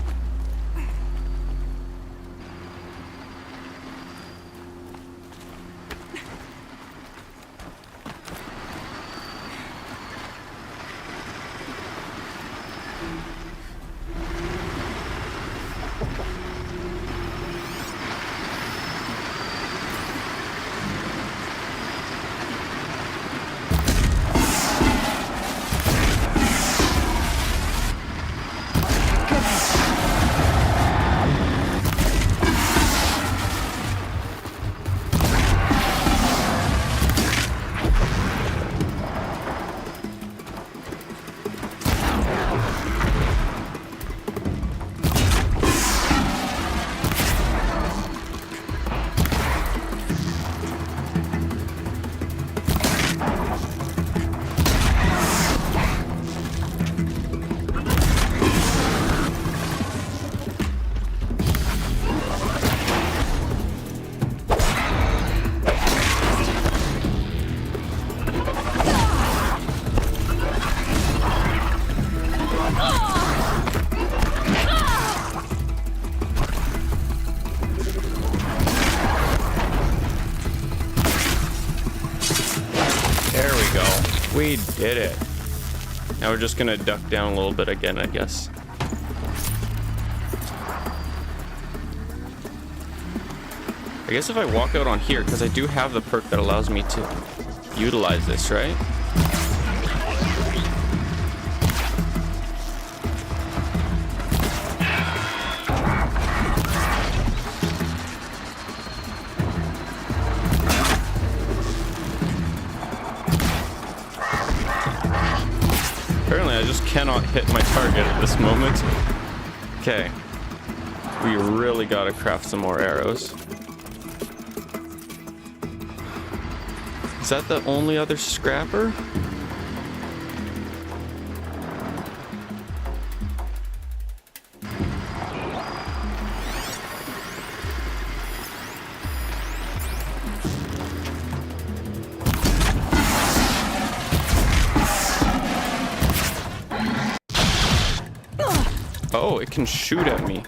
we did it. Now we're just gonna duck down a little bit again, I guess. I guess if I walk out on here, because I do have the perk that allows me to utilize this, right? Apparently I just cannot hit my target at this moment. Okay. We really gotta craft some more arrows. Is that the only other scrapper? Oh, it can shoot at me.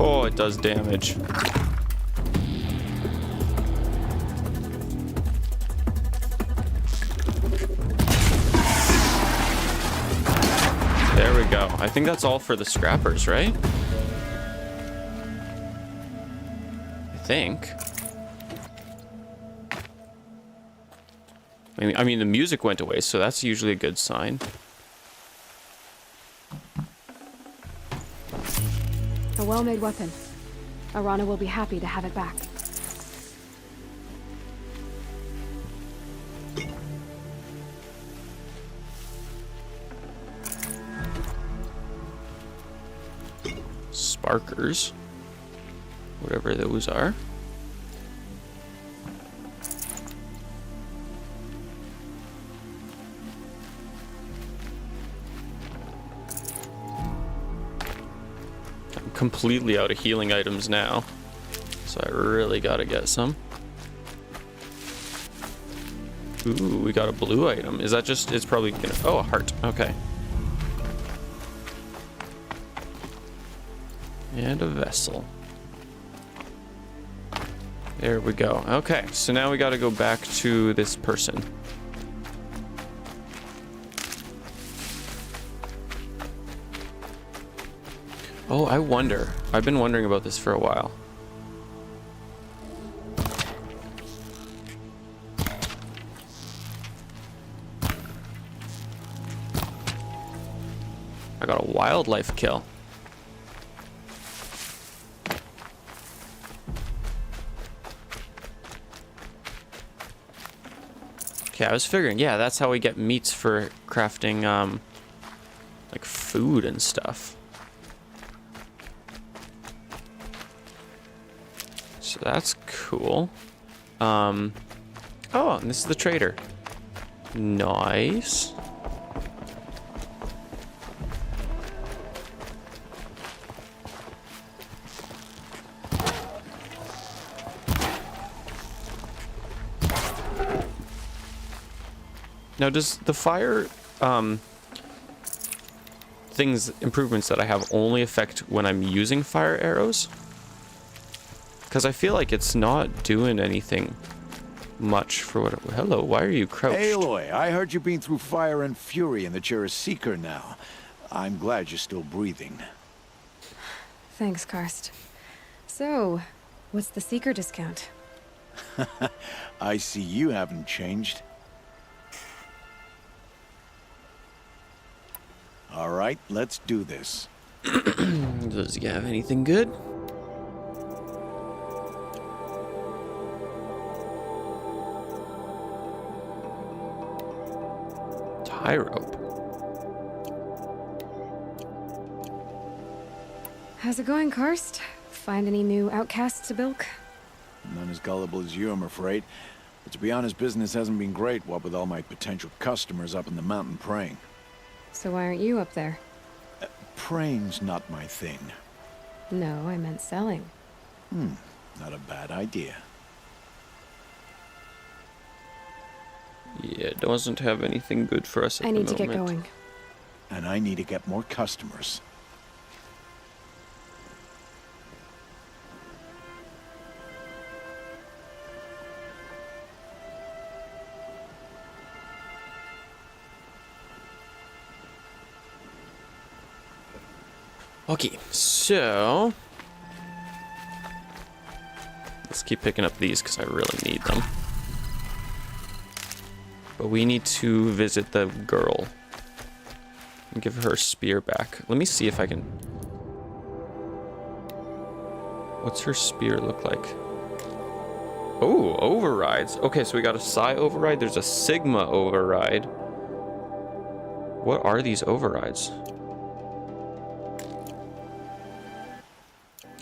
Oh, it does damage. There we go. I think that's all for the scrappers, right? I think. I mean, the music went away, so that's usually a good sign. A well-made weapon. Arana will be happy to have it back. Sparkers. Whatever those are. Completely out of healing items now, so I really gotta get some. Ooh, we got a blue item. Is that just, it's probably gonna, oh, a heart. Okay. And a vessel. There we go. Okay, so now we gotta go back to this person. Oh, I wonder. I've been wondering about this for a while. I got a wildlife kill. Okay, I was figuring, yeah, that's how we get meats for crafting, like food and stuff. So that's cool. Oh, and this is the trader. Nice. Now, does the fire improvements that I have only affect when I'm using fire arrows? Because I feel like it's not doing anything much for what... Hello, why are you crouched? Aloy, I heard you've been through fire and fury and that you're a seeker now. I'm glad you're still breathing. Thanks, Karst. So, what's the Seeker discount? I see you haven't changed. All right, let's do this. Does he have anything good? Tie rope. How's it going, Karst? Find any new outcasts to bilk? None as gullible as you, I'm afraid. But to be honest, business hasn't been great, what with all my potential customers up in the mountain praying. So why aren't you up there? praying's not my thing. No, I meant selling. Not a bad idea. Yeah, it doesn't have anything good for us at the I need moment. to get going. And I need to get more customers. Okay, so let's keep picking up these because I really need them. But we need to visit the girl and give her spear back. Let me see if I can. What's her spear look like? Oh, overrides. Okay, so we got a Psi override. There's a Sigma override. What are these overrides?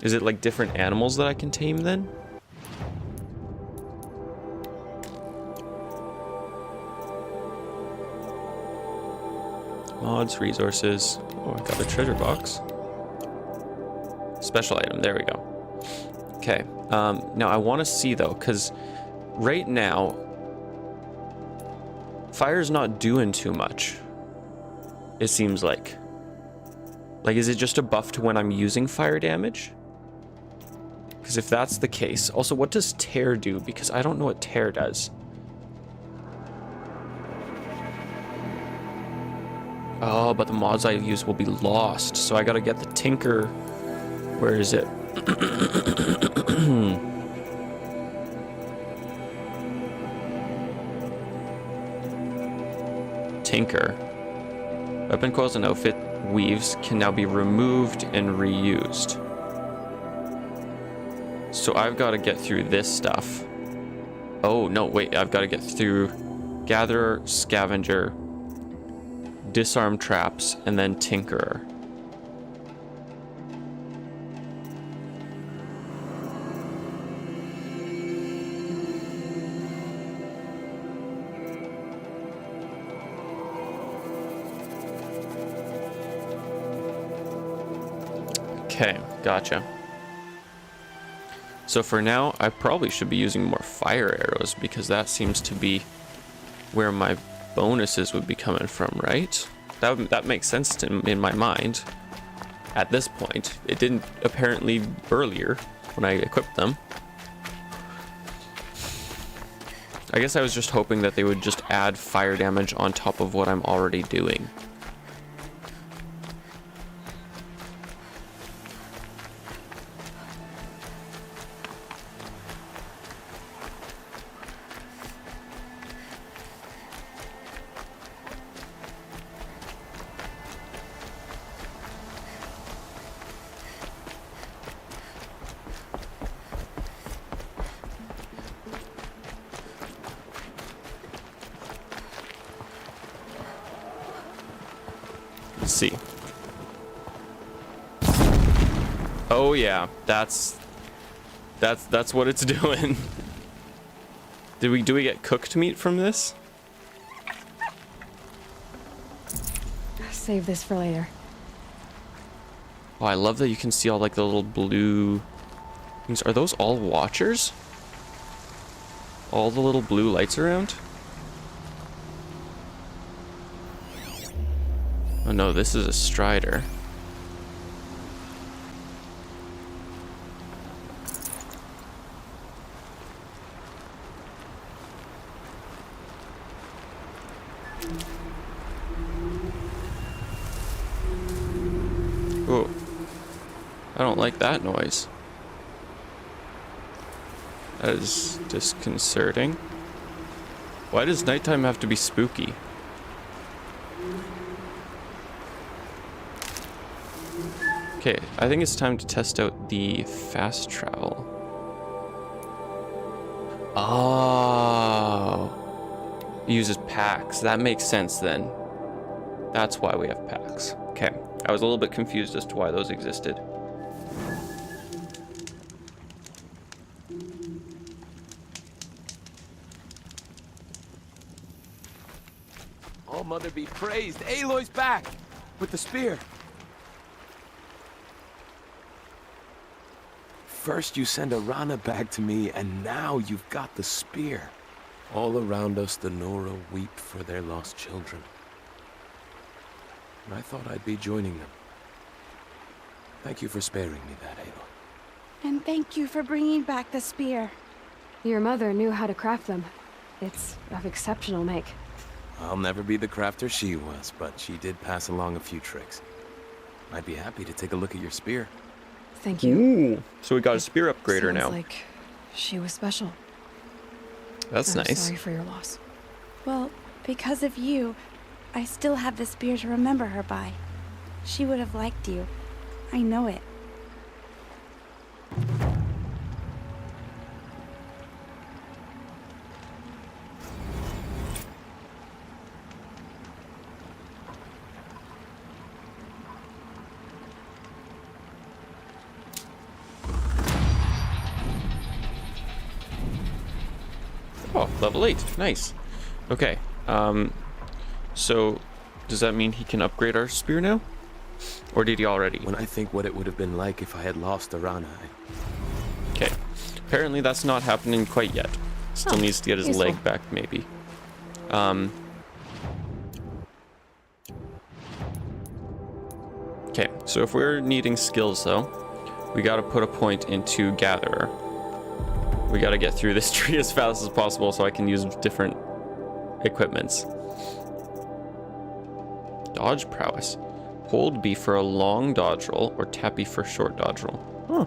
Is it like different animals that I can tame then? Mods, resources. Oh, I got a treasure box. Special item, there we go. Okay, now I want to see though, because right now, fire's not doing too much. It seems like. Like, is it just a buff to when I'm using fire damage? Because if that's the case, also what does tear do? Because I don't know what tear does. Oh, but the mods I use will be lost, so I gotta get the Tinker. Where is it? Tinker. Weapon coils and outfit weaves can now be removed and reused. So I've got to get through this stuff. Oh, no, wait. I've got to get through Gatherer, Scavenger, Disarm Traps, and then Tinkerer. Okay, gotcha. So for now, I probably should be using more fire arrows because that seems to be where my bonuses would be coming from, right? That makes sense in my mind. At this point, it didn't apparently earlier when I equipped them. I guess I was just hoping that they would just add fire damage on top of what I'm already doing. Let's see. Oh yeah, that's what it's doing. Do we get cooked meat from this? Save this for later. Oh, I love that you can see all like the little blue things. Are those all watchers? All the little blue lights around? Oh no, this is a Strider. Oh, I don't like that noise. That is disconcerting. Why does nighttime have to be spooky? Okay, I think it's time to test out the fast travel. Oh. It uses packs. That makes sense then. That's why we have packs. Okay. I was a little bit confused as to why those existed. All Mother be praised. Aloy's back with the spear. First you send Arana back to me, and now you've got the spear. All around us, the Nora weep for their lost children. And I thought I'd be joining them. Thank you for sparing me that, Aloy. And thank you for bringing back the spear. Your mother knew how to craft them. It's of exceptional make. I'll never be the crafter she was, but she did pass along a few tricks. I'd be happy to take a look at your spear. Thank you. Ooh, so we got a spear upgrader now. Sounds like she was special. That's I'm nice. Sorry for your loss. Well, because of you, I still have the spear to remember her by. She would have liked you. I know it. Oh, level 8. Nice. Okay. So does that mean he can upgrade our spear now? Or did he already? When I think what it would have been like if I had lost Arana, Okay. Apparently that's not happening quite yet. Still needs to get his useful. leg back, maybe. Okay, so if we're needing skills, though, we gotta put a point into Gatherer. We gotta get through this tree as fast as possible so I can use different equipments. Dodge prowess. Hold B for a long dodge roll, or tap B for a short dodge roll. Huh.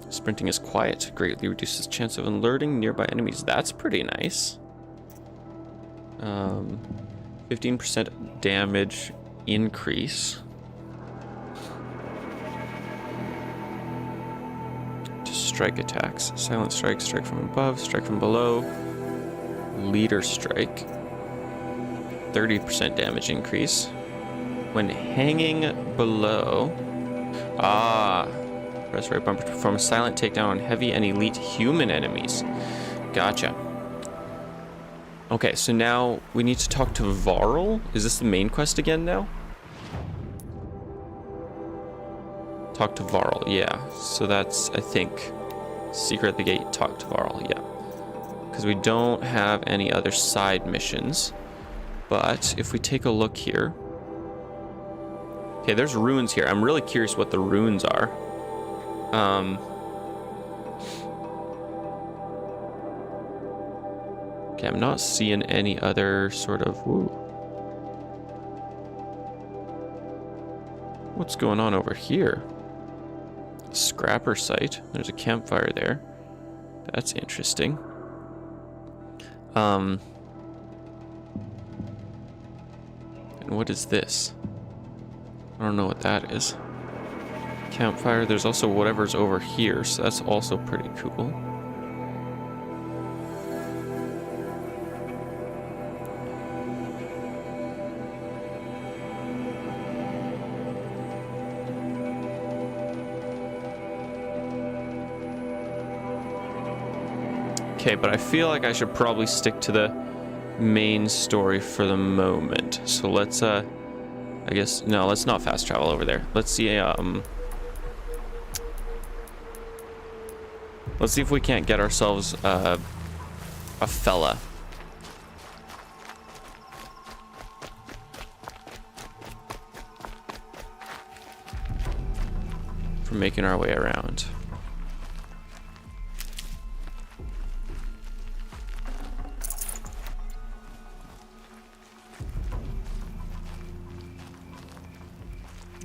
Sprinting is quiet. Greatly reduces chance of alerting nearby enemies. That's pretty nice. 15% damage increase. To strike attacks. Silent strike, strike from above, strike from below. Leader strike. 30% damage increase. When hanging below. Press right bumper to perform a silent takedown on heavy and elite human enemies. Gotcha. Okay, so now we need to talk to Varl. Is this the main quest again now? Talk to Varl, yeah. So that's, I think, Secret at the Gate, talk to Varl, yeah. Because we don't have any other side missions. But if we take a look here. Okay, there's runes here. I'm really curious what the runes are. Okay, I'm not seeing any other sort of... Woo. What's going on over here? Scrapper site. There's a campfire there. That's interesting. And what is this? I don't know what that is. Campfire. There's also whatever's over here, so that's also pretty cool. Okay, but I feel like I should probably stick to the main story for the moment. So let's I guess no, let's not fast travel over there. Let's see let's see if we can't get ourselves a fella. For making our way around.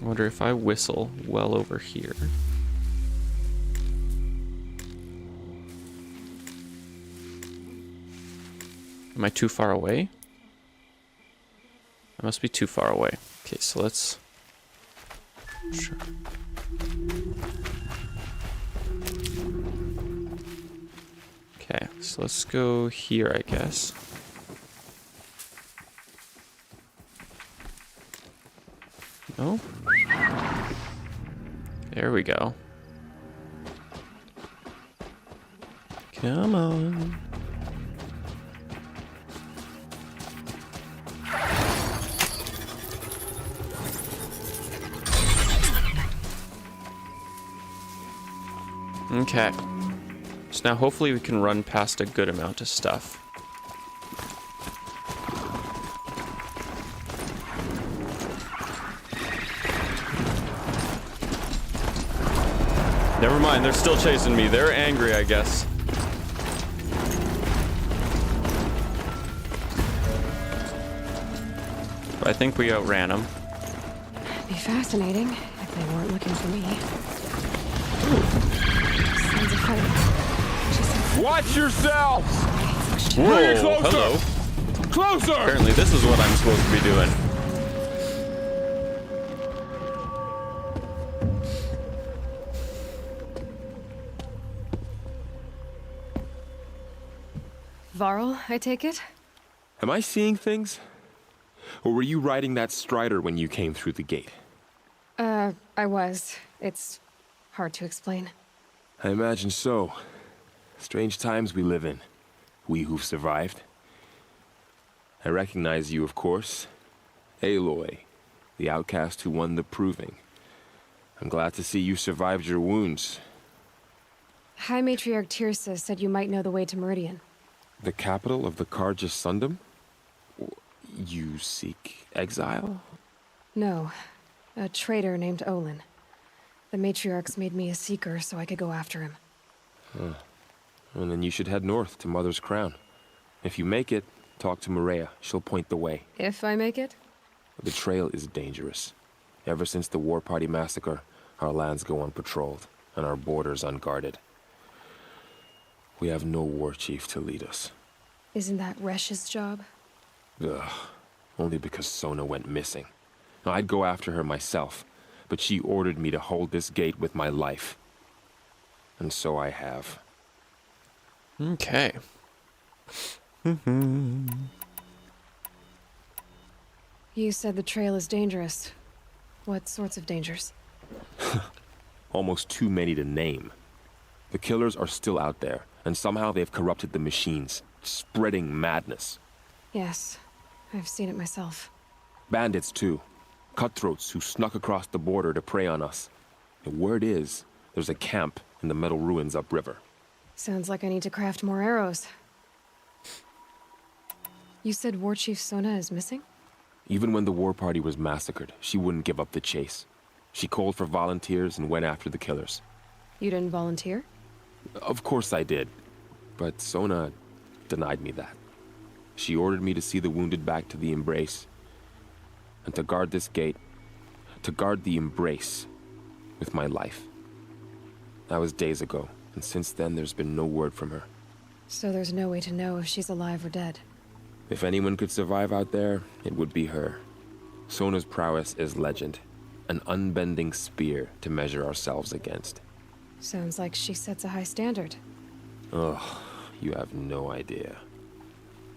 I wonder if I whistle well over here. Am I too far away? I must be too far away. Okay, so let's... Sure. Okay, so let's go here, I guess. No? There we go. Come on. Okay. So now hopefully we can run past a good amount of stuff. Never mind, they're still chasing me. They're angry, I guess. But I think we outran them. Be fascinating if they weren't looking for me. Sounds of fighting. Watch yourselves! Whoa, closer! hello. Closer! Apparently this is what I'm supposed to be doing. Varl, I take it? Am I seeing things? Or were you riding that Strider when you came through the gate? I was. It's hard to explain. I imagine so. Strange times we live in. We who've survived. I recognize you, of course. Aloy, the outcast who won the Proving. I'm glad to see you survived your wounds. High Matriarch Tirsa said you might know the way to Meridian. The capital of the Carja Sundom? You seek exile? No. A traitor named Olin. The Matriarchs made me a seeker so I could go after him. Huh. Well, then you should head north to Mother's Crown. If you make it, talk to Maria. She'll point the way. If I make it? The trail is dangerous. Ever since the War Party massacre, our lands go unpatrolled, and our borders unguarded. We have no war chief to lead us. Isn't that Resh's job? Ugh. Only because Sona went missing. Now, I'd go after her myself, but she ordered me to hold this gate with my life. And so I have. Okay. You said the trail is dangerous. What sorts of dangers? Almost too many to name. The killers are still out there, and somehow they've corrupted the machines, spreading madness. Yes, I've seen it myself. Bandits, too. Cutthroats who snuck across the border to prey on us. The word is, there's a camp in the metal ruins upriver. Sounds like I need to craft more arrows. You said War Chief Sona is missing? Even when the War Party was massacred, she wouldn't give up the chase. She called for volunteers and went after the killers. You didn't volunteer? Of course I did. But Sona denied me that. She ordered me to see the wounded back to the Embrace. And to guard this gate. To guard the Embrace. With my life. That was days ago, and since then there's been no word from her. So there's no way to know if she's alive or dead. If anyone could survive out there, it would be her. Sona's prowess is legend. An unbending spear to measure ourselves against. Sounds like she sets a high standard. Ugh, you have no idea.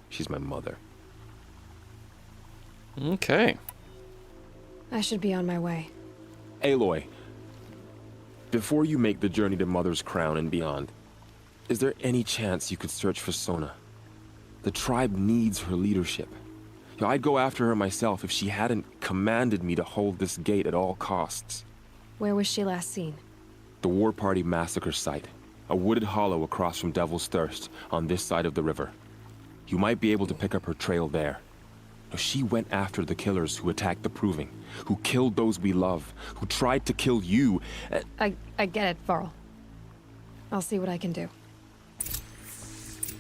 She's my mother. Okay. I should be on my way. Aloy, before you make the journey to Mother's Crown and beyond, is there any chance you could search for Sona? The tribe needs her leadership. I'd go after her myself if she hadn't commanded me to hold this gate at all costs. Where was she last seen? The War Party massacre site. A wooded hollow across from Devil's Thirst, on this side of the river. You might be able to pick up her trail there. She went after the killers who attacked the Proving, who killed those we love, who tried to kill you. I get it, Varl. I'll see what I can do.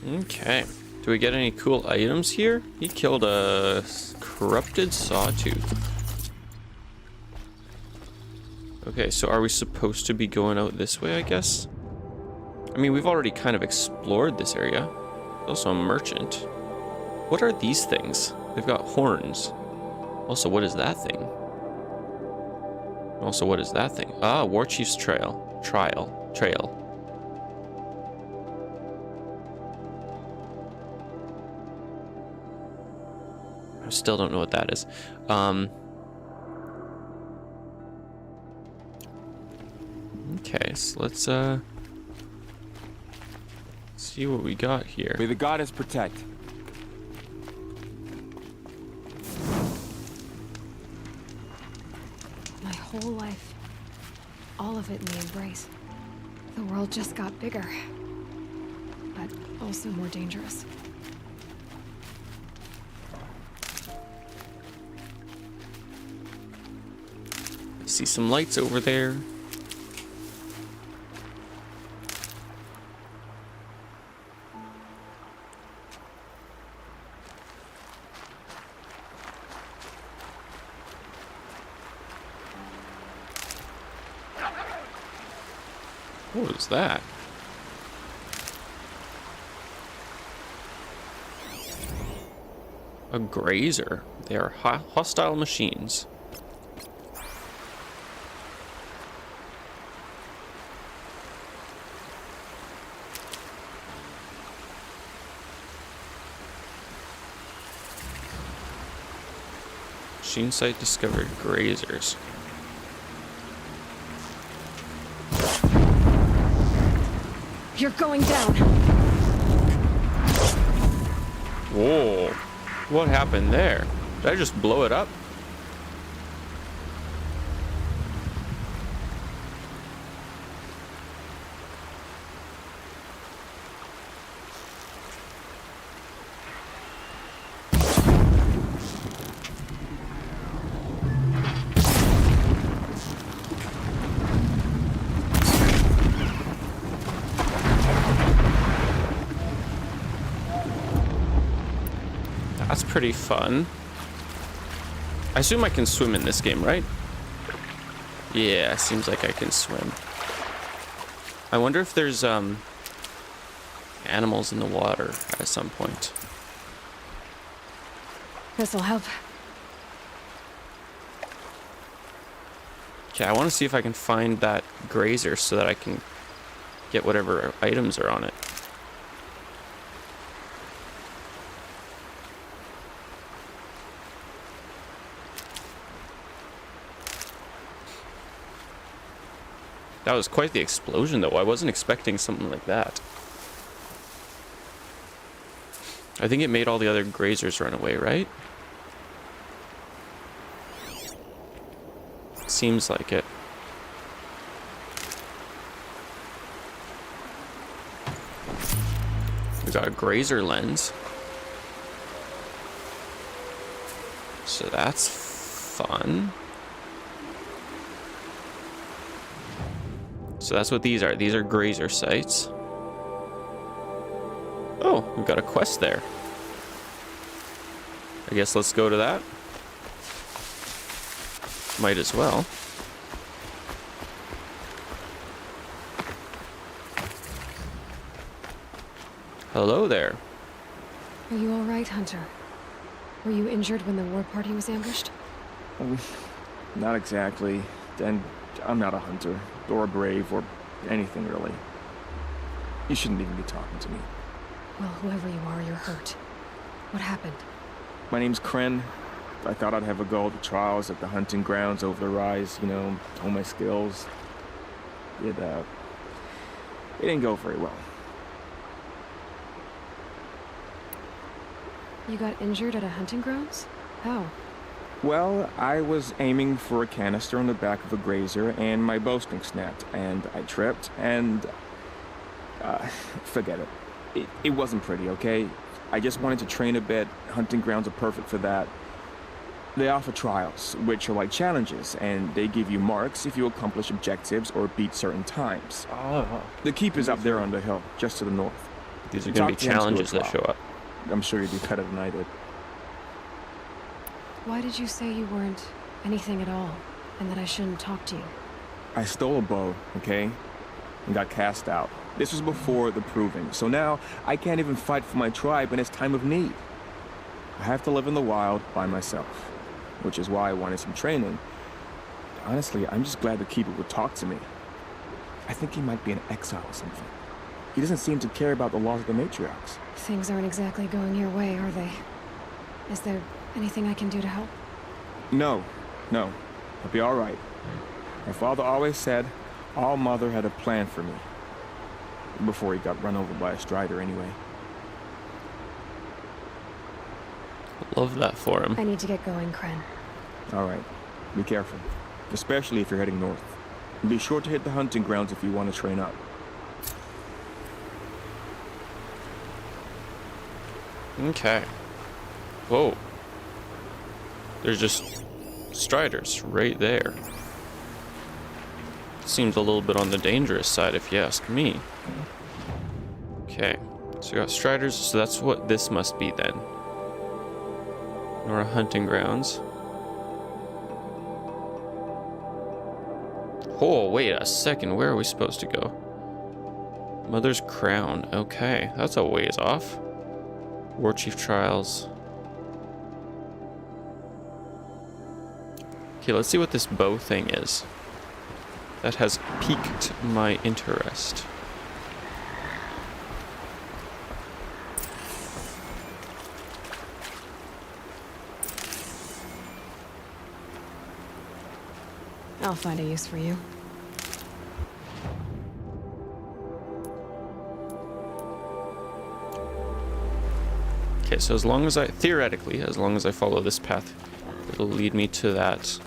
Okay. Do we get any cool items here? He killed a corrupted sawtooth. Okay, so are we supposed to be going out this way, I guess? I mean, we've already kind of explored this area. Also a merchant. What are these things? They've got horns. Also, what is that thing? Also, what is that thing? Ah, War Chief's Trail. Trail. I still don't know what that is. Okay, so let's see what we got here. May the goddess protect. My whole life. All of it in the Embrace. The world just got bigger, but also more dangerous. I see some lights over there. What was that? A grazer. They are hostile machines. Machine site discovered grazers. You're going down. Whoa. What happened there? Did I just blow it up? That's pretty fun. I assume I can swim in this game, right? Yeah, seems like I can swim. I wonder if there's animals in the water at some point. This'll help. Okay, I want to see if I can find that grazer so that I can get whatever items are on it. That was quite the explosion, though. I wasn't expecting something like that. I think it made all the other grazers run away, right? Seems like it. We got a grazer lens. So that's fun. So that's what these are. These are grazer sites. Oh, we've got a quest there. I guess let's go to that. Might as well. Hello there. Are you all right, Hunter? Were you injured when the war party was ambushed? Not exactly. And I'm not a hunter, or a brave, or anything really. You shouldn't even be talking to me. Well, whoever you are, you're hurt. What happened? My name's Kren. I thought I'd have a go at the trials at the hunting grounds over the rise, you know, hone my skills. It didn't go very well. You got injured at a hunting grounds? How? Well, I was aiming for a canister on the back of a grazer, and my bowstring snapped, and I tripped, and... forget it. It wasn't pretty, okay? I just wanted to train a bit. Hunting grounds are perfect for that. They offer trials, which are like challenges, and they give you marks if you accomplish objectives or beat certain times. Oh. The keep is up there on the hill, just to the north. These are going to be challenges that show up. I'm sure you do better than I did. Why did you say you weren't anything at all, and that I shouldn't talk to you? I stole a bow, okay? And got cast out. This was before the proving, so now I can't even fight for my tribe in its time of need. I have to live in the wild by myself, which is why I wanted some training. Honestly, I'm just glad the Keeper would talk to me. I think he might be in exile or something. He doesn't seem to care about the laws of the matriarchs. Things aren't exactly going your way, are they? Is there anything I can do to help? No. I'll be all right. My father always said All Mother had a plan for me. Before he got run over by a strider, anyway. Love that for him. I need to get going, Kren. All right. Be careful. Especially if you're heading north. And be sure to hit the hunting grounds if you want to train up. Okay. Whoa. There's just Striders right there. Seems a little bit on the dangerous side if you ask me. Okay. So we got Striders, so that's what this must be then. Nora hunting grounds. Oh, wait a second. Where are we supposed to go? Mother's Crown. Okay, that's a ways off. War Chief Trials. Okay, let's see what this bow thing is. That has piqued my interest. I'll find a use for you. Okay, so as long as theoretically, as long as I follow this path, it'll lead me to that.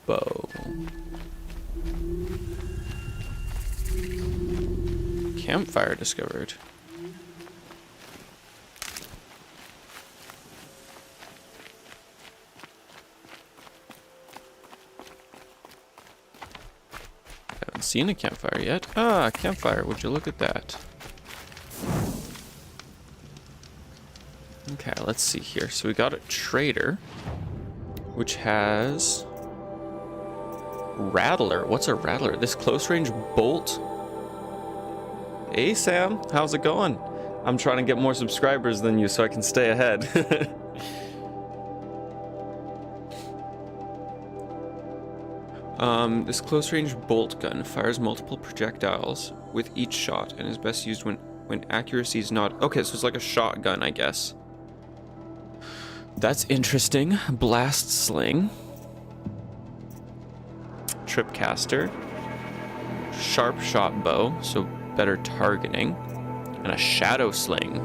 Bow. Campfire discovered. Haven't seen a campfire yet. Ah, campfire, would you look at that? Okay, let's see here. So we got a trader, which has Rattler. What's a Rattler? This close range bolt. Hey Sam, how's it going? I'm trying to get more subscribers than you so I can stay ahead. This close range bolt gun fires multiple projectiles with each shot and is best used when accuracy is not... Okay, so it's like a shotgun, I guess. That's interesting. Blast sling. Tripcaster. Sharp shot bow, so better targeting. And a shadow sling.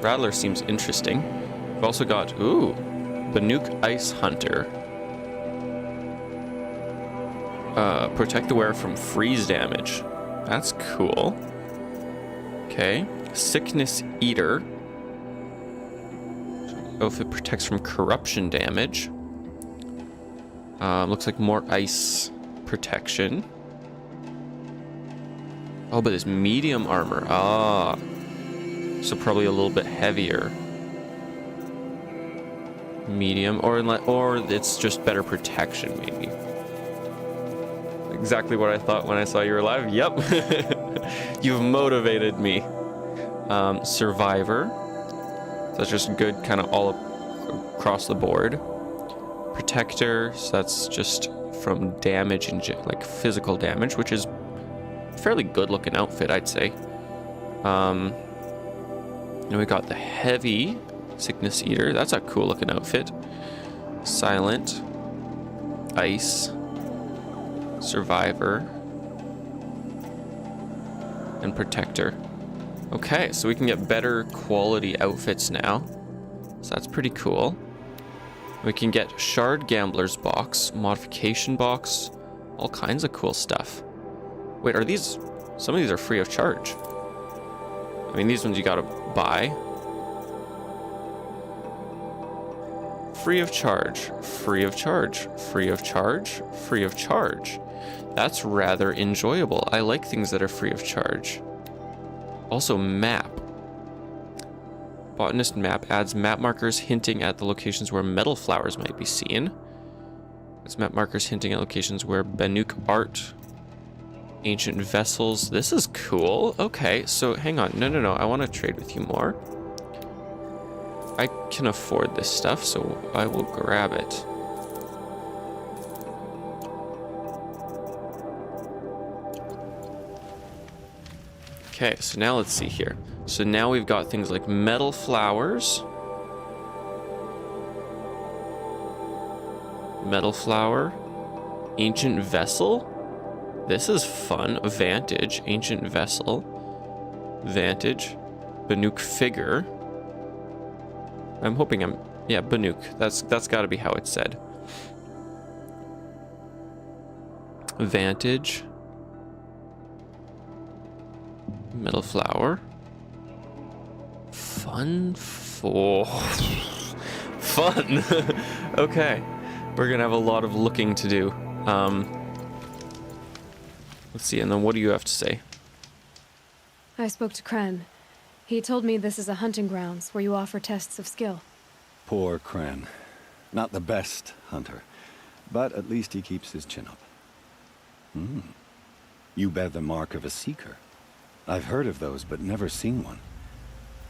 Rattler seems interesting. We've also got, ooh, Banuk Ice Hunter. Protect the wearer from freeze damage. That's cool. Okay. Sickness Eater. Oh, if it protects from corruption damage. Looks like more ice protection. Oh, but it's medium armor. Ah. So probably a little bit heavier. Medium, or it's just better protection, maybe. Exactly what I thought when I saw you were live. Yep. You've motivated me. Survivor. So that's just good kind of all across the board. Protector, so that's just from damage and like physical damage, which is a fairly good looking outfit, I'd say. And we got the heavy Sickness Eater. That's a cool looking outfit. Silent. Ice. Survivor. And Protector. Okay, so we can get better quality outfits now. So that's pretty cool. We can get Shard Gambler's box, Modification box, all kinds of cool stuff. Wait, are these... Some of these are free of charge. I mean, these ones you gotta buy. Free of charge, free of charge, free of charge, free of charge. That's rather enjoyable. I like things that are free of charge. Also, map. Botanist map adds map markers hinting at the locations where metal flowers might be seen. It's map markers hinting at locations where Banuk art, ancient vessels. This is cool. Okay, so hang on. No. I want to trade with you more. I can afford this stuff, so I will grab it. Okay, so now let's see here. So now we've got things like metal flowers. Metal flower. Ancient vessel. This is fun. Vantage. Ancient vessel. Vantage. Banuk figure. I'm hoping yeah, Banuk. That's got to be how it's said. Vantage. Metal flower. Fun for fun. Okay, we're gonna have a lot of looking to do. Let's see, and then what do you have to say? I spoke to Kren. He told me this is a hunting grounds where you offer tests of skill. Poor Kren. Not the best hunter, but at least he keeps his chin up. You bear the mark of a seeker. I've heard of those, but never seen one.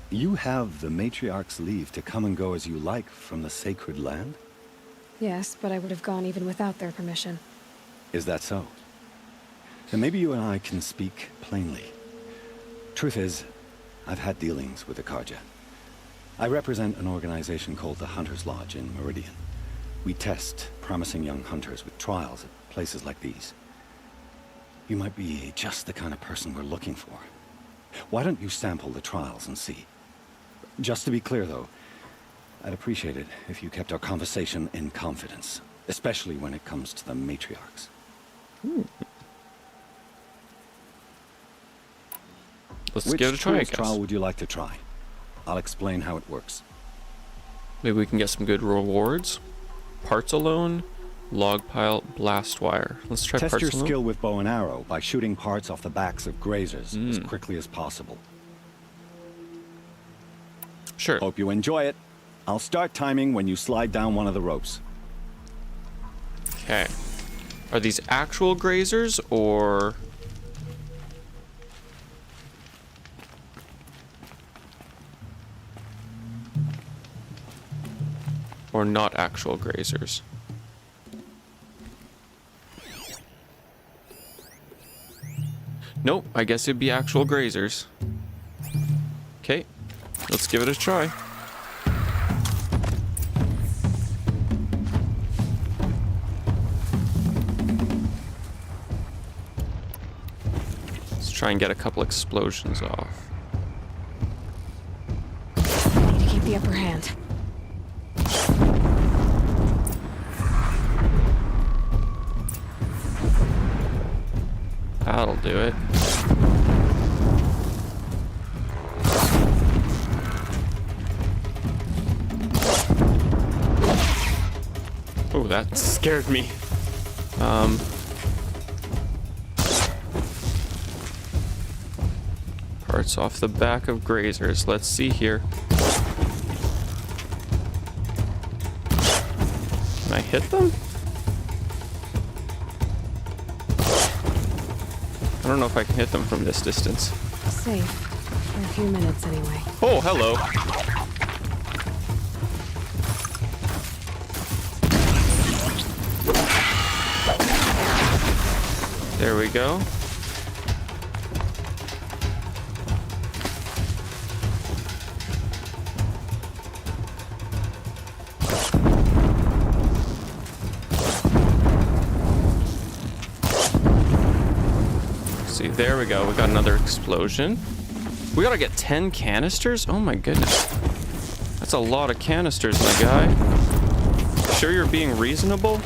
You have the Matriarch's leave to come and go as you like from the sacred land? Yes, but I would have gone even without their permission. Is that so? Then maybe you and I can speak plainly. Truth is, I've had dealings with the Carja. I represent an organization called the Hunter's Lodge in Meridian. We test promising young hunters with trials at places like these. You might be just the kind of person we're looking for. Why don't you sample the trials and see? Just to be clear, though, I'd appreciate it if you kept our conversation in confidence, especially when it comes to the matriarchs. Let's give it a try, I Which guess. trial would you like to try? I'll explain how it works. Maybe we can get some good rewards. Parts alone, log pile, blast wire. Let's try Test parts your alone. skill with bow and arrow by shooting parts off the backs of grazers as quickly as possible. Sure. Hope you enjoy it. I'll start timing when you slide down one of the ropes. Okay. Are these actual grazers or... or not actual grazers? Nope, I guess it'd be actual grazers. Okay, let's give it a try. Let's try and get a couple explosions off. Need to keep the upper hand. That'll do it. Oh, that scared me. Parts off the back of grazers. Let's see here. Can I hit them? I don't know if I can hit them from this distance. Safe. For a few minutes, anyway. Oh, hello. There we go. See, there we go. We got another explosion. We gotta get 10 canisters? Oh my goodness. That's a lot of canisters, my guy. Sure you're being reasonable?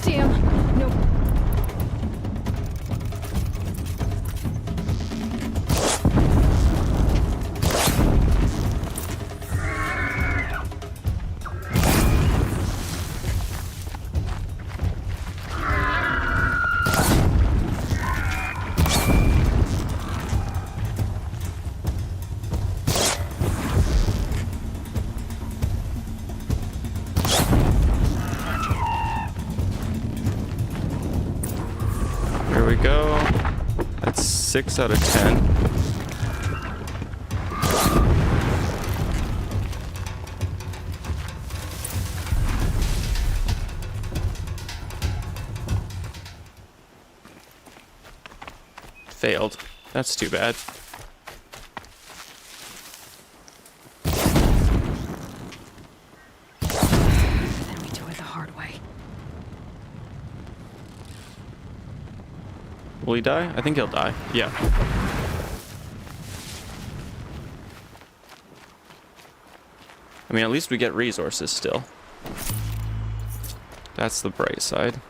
Damn. No. Here we go. That's 6 out of 10. Failed. That's too bad. Then we do it the hard way. he die? I think he'll die. Yeah. I mean, at least we get resources still. That's the bright side.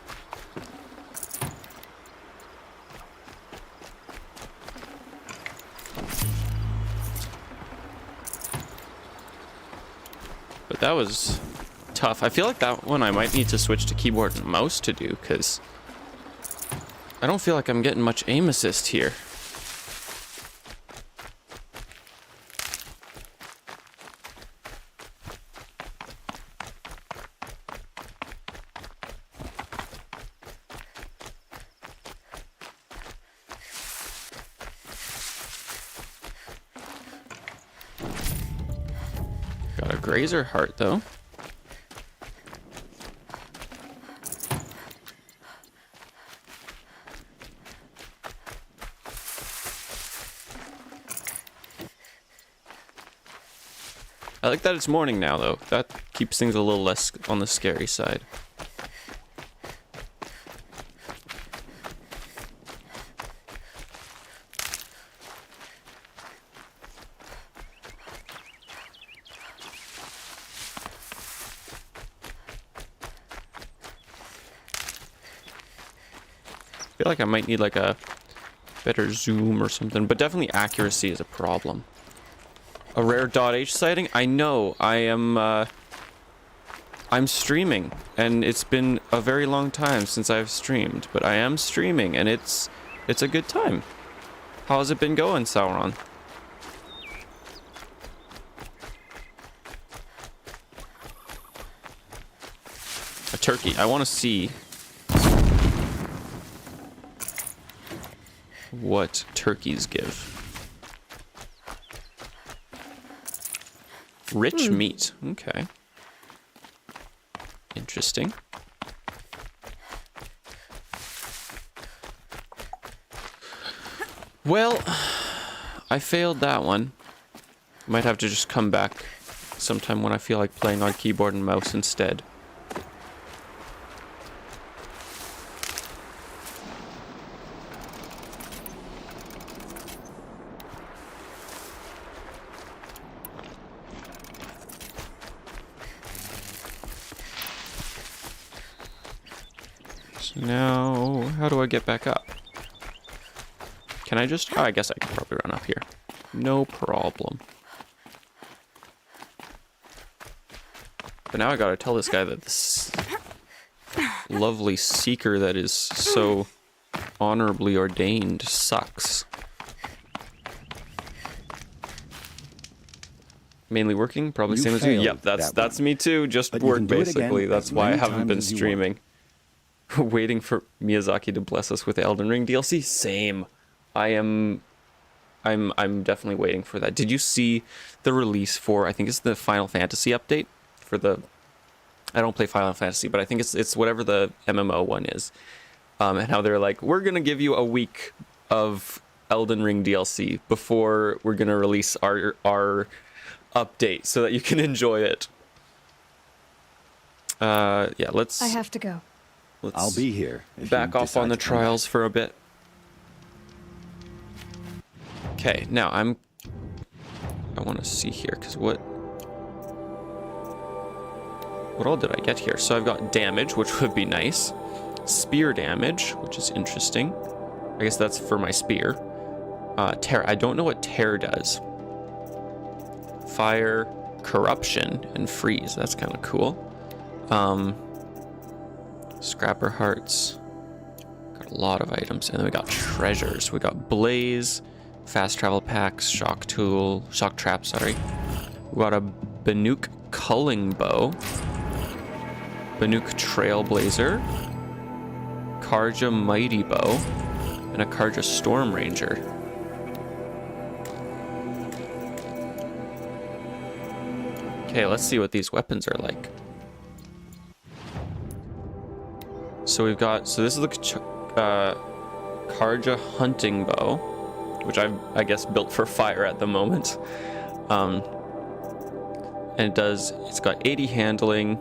But that was tough. I feel like that one I might need to switch to keyboard and mouse to do, because I don't feel like I'm getting much aim assist here. Got a grazer heart though. I like that it's morning now, though. That keeps things a little less on the scary side. I feel like I might need like a better zoom or something, but definitely accuracy is a problem. A rare .h sighting? I know. I'm streaming, and it's been a very long time since I've streamed, but I am streaming, and it's a good time. How's it been going, Sauron? A turkey. I want to see what turkeys give. Rich meat. Okay. Interesting. Well, I failed that one. Might have to just come back sometime when I feel like playing on keyboard and mouse instead. Now, how do I get back up? Can I just... Oh, I guess I can probably run up here. No problem. But now I gotta tell this guy that this lovely seeker that is so honorably ordained sucks. Mainly working? Probably same as you? Yep, that's me too. Just work, basically. That's why I haven't been streaming. Waiting for Miyazaki to bless us with Elden Ring DLC? Same. I'm definitely waiting for that. Did you see the release for, I think it's the Final Fantasy update for the, I don't play Final Fantasy, but I think it's whatever the MMO one is. And how they're like, we're going to give you a week of Elden Ring DLC before we're going to release our update so that you can enjoy it. Yeah, let's... I have to go. I'll be here. Back off on the trials for a bit. Okay, now I want to see here, because what all did I get here? So I've got damage, which would be nice. Spear damage, which is interesting. I guess that's for my spear. Tear. I don't know what tear does. Fire, corruption, and freeze. That's kind of cool. Scrapper hearts. Got a lot of items. And then we got treasures. We got blaze, fast travel packs, shock trap, sorry. We got a Banuk culling bow, Banuk trailblazer, Karja mighty bow, and a Karja storm ranger. Okay, let's see what these weapons are like. So we've got, so this is the Karja hunting bow, which I guess built for fire at the moment. And it's got 80 handling,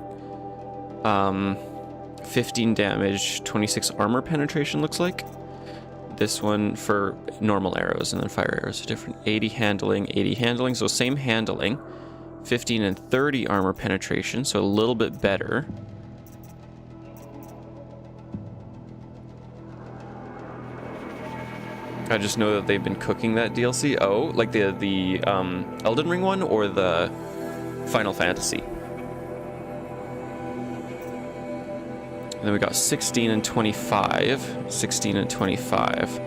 15 damage, 26 armor penetration looks like. This one for normal arrows, and then fire arrows are different. 80 handling, 80 handling. So same handling. 15 and 30 armor penetration, so a little bit better. I just know that they've been cooking that DLC. Oh, like the Elden Ring one or the Final Fantasy? And then we got 16 and 25. 16 and 25.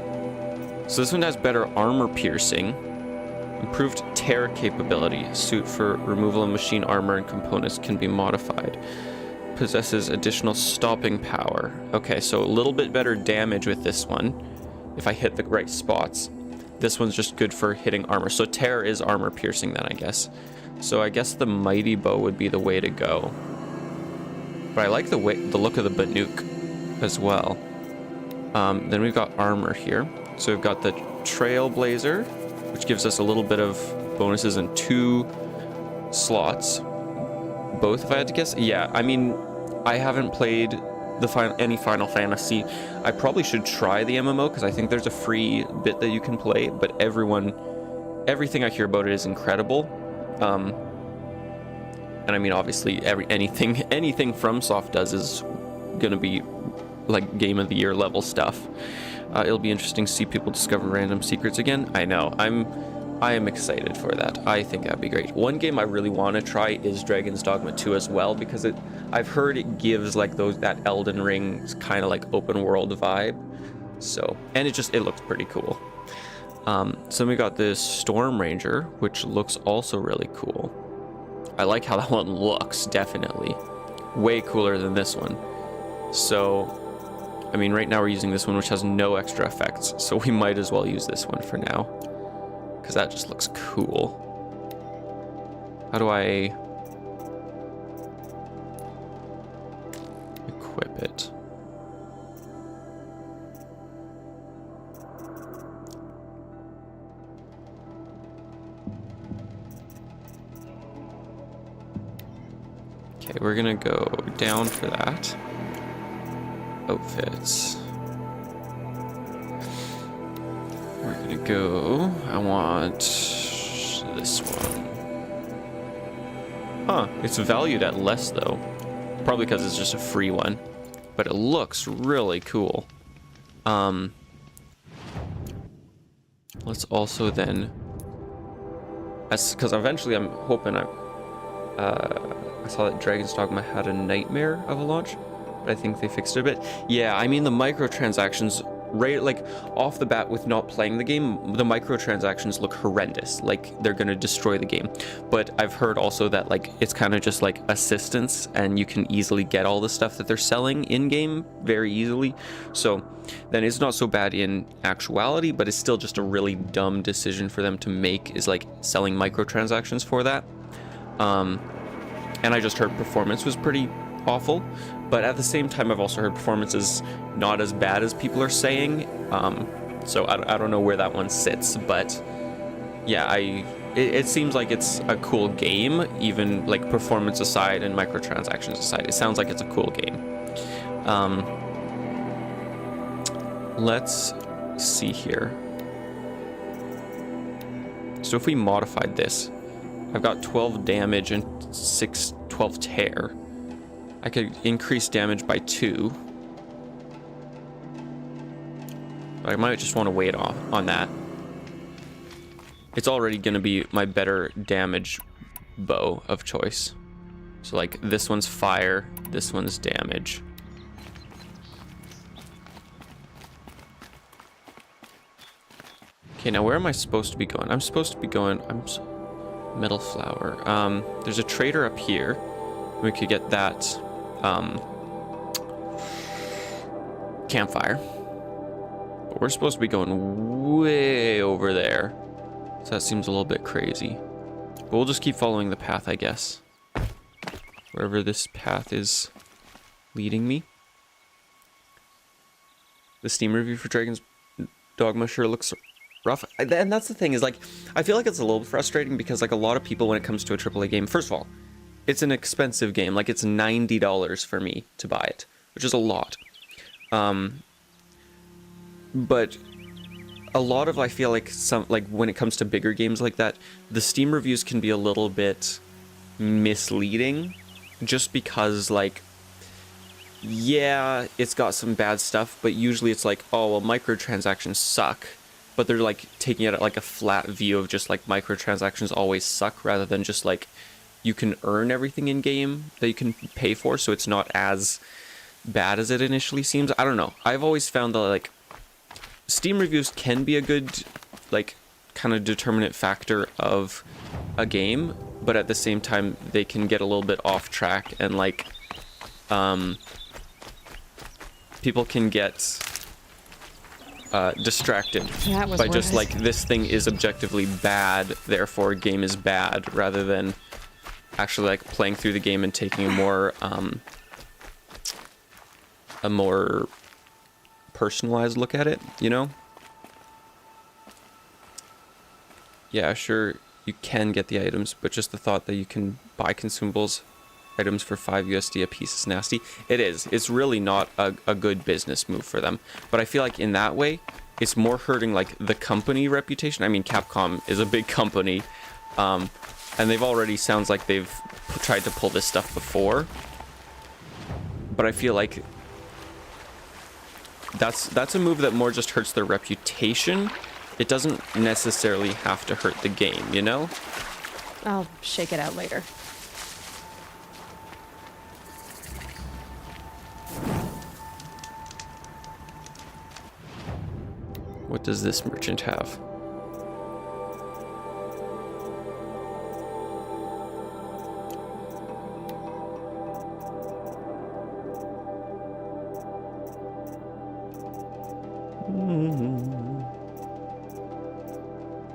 So this one has better armor piercing. Improved tear capability. Suit for removal of machine armor and components can be modified. Possesses additional stopping power. Okay, so a little bit better damage with this one if I hit the right spots. This one's just good for hitting armor. So tear is armor piercing then, I guess. So I guess the mighty bow would be the way to go. But I like the look of the Banuk as well. Then we've got armor here. So we've got the Trailblazer, which gives us a little bit of bonuses in 2 slots. Both, if I had to guess. Yeah, I mean, I haven't played any Final Fantasy. I probably should try the MMO because I think there's a free bit that you can play. But everything I hear about it is incredible. And I mean, obviously, anything FromSoft does is gonna be like Game of the Year level stuff. It'll be interesting to see people discover random secrets again. I know. I am excited for that. I think that'd be great. One game I really want to try is Dragon's Dogma 2 as well, because I've heard it gives like that Elden Ring kind of like open world vibe. So, and it looks pretty cool. So we got this Storm Ranger, which looks also really cool. I like how that one looks, definitely. Way cooler than this one. So, I mean, right now we're using this one, which has no extra effects, so we might as well use this one for now. Because that just looks cool. How do I equip it? Okay, we're gonna go down for that. Outfits. We're gonna go, I want this one. Huh, it's valued at less though. Probably because it's just a free one. But it looks really cool. Let's also then, because eventually I'm hoping I saw that Dragon's Dogma had a nightmare of a launch, but I think they fixed it a bit. Yeah, I mean the microtransactions, right, like off the bat with not playing the game, the microtransactions look horrendous, like they're gonna destroy the game. But I've heard also that like it's kind of just like assistance, and you can easily get all the stuff that they're selling in game very easily. So then it's not so bad in actuality, but it's still just a really dumb decision for them to make, is like selling microtransactions for that. And I just heard performance was pretty awful, but at the same time I've also heard performance is not as bad as people are saying. So I don't know where that one sits, but yeah, it seems like it's a cool game, even like performance aside and microtransactions aside. It sounds like it's a cool game. Let's see here. So if we modified this, I've got 12 damage and 12 tear. I could increase damage by 2. But I might just want to wait on that. It's already going to be my better damage bow of choice. So like this one's fire, this one's damage. Okay, now where am I supposed to be going? I'm supposed to be going... Metal flower. There's a trader up here. We could get that campfire. But we're supposed to be going way over there. So that seems a little bit crazy. But we'll just keep following the path, I guess. Wherever this path is leading me. The Steam review for Dragon's Dogma sure looks rough. And that's the thing, is like, I feel like it's a little frustrating because like a lot of people, when it comes to a AAA game, first of all, it's an expensive game. Like it's $90 for me to buy it, which is a lot. But a lot of, I feel like when it comes to bigger games like that, the Steam reviews can be a little bit misleading, just because, like, yeah, it's got some bad stuff, but usually it's like, oh, well, microtransactions suck, but they're like taking it at like a flat view of just like microtransactions always suck, rather than just like you can earn everything in game that you can pay for, so it's not as bad as it initially seems. I don't know. I've always found that like Steam reviews can be a good like kind of determinant factor of a game, but at the same time they can get a little bit off track, and like people can get distracted by just like, this thing is objectively bad, therefore game is bad, rather than actually like playing through the game and taking a more personalized look at it, you know? Yeah, sure, you can get the items, but just the thought that you can buy consumables items for 5 USD a piece is nasty. It is. It's really not a good business move for them. But I feel like in that way, it's more hurting like the company reputation. I mean, Capcom is a big company, and they've already sounds like they've tried to pull this stuff before. But I feel like that's a move that more just hurts their reputation. It doesn't necessarily have to hurt the game, you know? I'll shake it out later. What does this merchant have?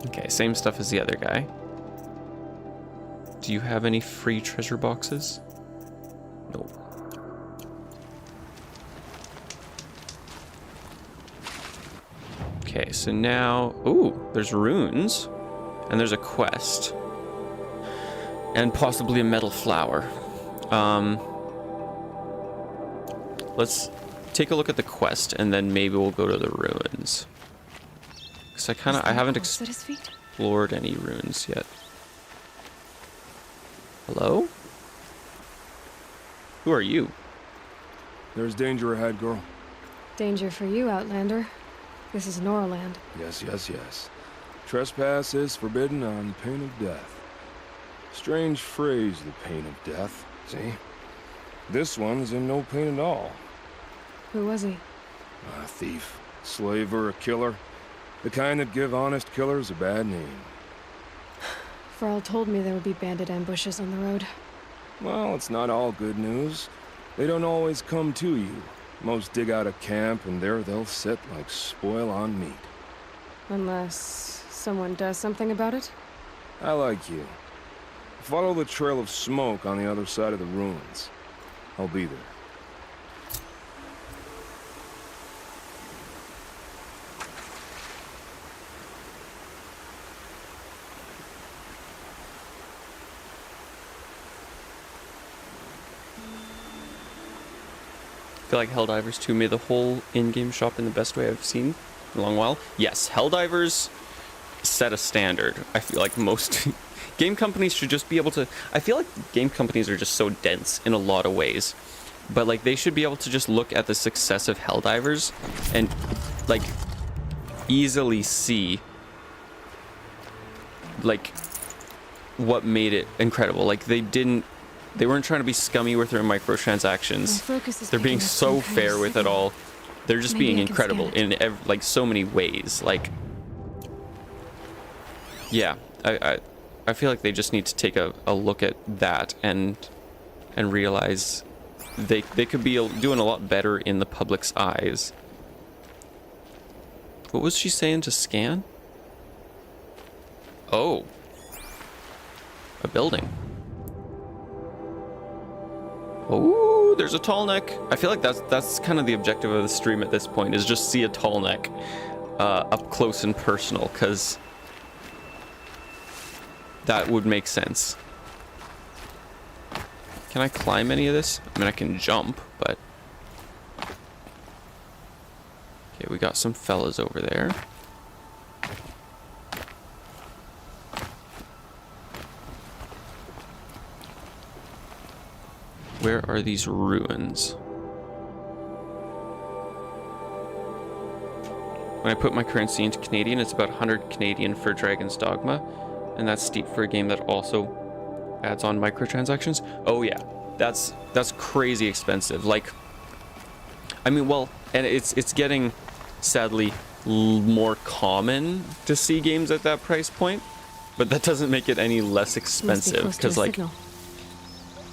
Okay, same stuff as the other guy. Do you have any free treasure boxes? Nope. Okay, so now... Ooh, there's runes. And there's a quest. And possibly a metal flower. Let's take a look at the quest, and then maybe we'll go to the ruins. Because I haven't explored any ruins yet. Hello? Who are you? There's danger ahead, girl. Danger for you, Outlander. This is Noraland. Yes, yes, yes. Trespass is forbidden on pain of death. Strange phrase, the pain of death. See? This one's in no pain at all. Who was he? A thief, slaver, a killer. The kind that give honest killers a bad name. Farrell told me there would be bandit ambushes on the road. Well, it's not all good news. They don't always come to you. Most dig out a camp, and there they'll sit like spoil on meat. Unless someone does something about it? I like you. Follow the trail of smoke on the other side of the ruins. I'll be there. I feel like Helldivers 2 made the whole in-game shop in the best way I've seen in a long while. Yes, Helldivers set a standard. I feel like most game companies should just be able to... I feel like game companies are just so dense in a lot of ways. But like they should be able to just look at the success of Helldivers and like easily see like what made it incredible. Like they weren't trying to be scummy with their microtransactions. They're being so fair with it all. They're just being incredible in like so many ways. Like, yeah, I feel like they just need to take a look at that and realize they could be doing a lot better in the public's eyes. What was she saying to scan? Oh, a building. Oh, there's a tall neck. I feel like that's kind of the objective of the stream at this point, is just see a tall neck up close and personal, because that would make sense. Can I climb any of this? I mean, I can jump, but... Okay, we got some fellas over there. Where are these ruins? When I put my currency into Canadian, it's about 100 Canadian for Dragon's Dogma, and that's steep for a game that also adds on microtransactions. Oh yeah, that's crazy expensive. Like, I mean, well, and it's getting sadly more common to see games at that price point, but that doesn't make it any less expensive, because like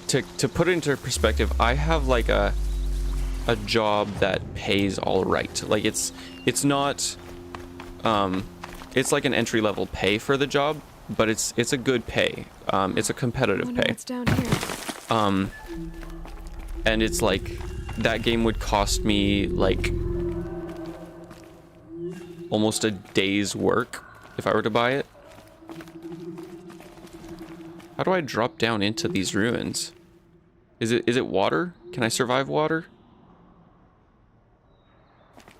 to put it into perspective, I have like a job that pays all right. Like it's not it's like an entry-level pay for the job, but it's a good pay. It's a competitive pay. What's down here? And it's like that game would cost me like almost a day's work if I were to buy it. How do I drop down into these ruins? Is it water? Can I survive water?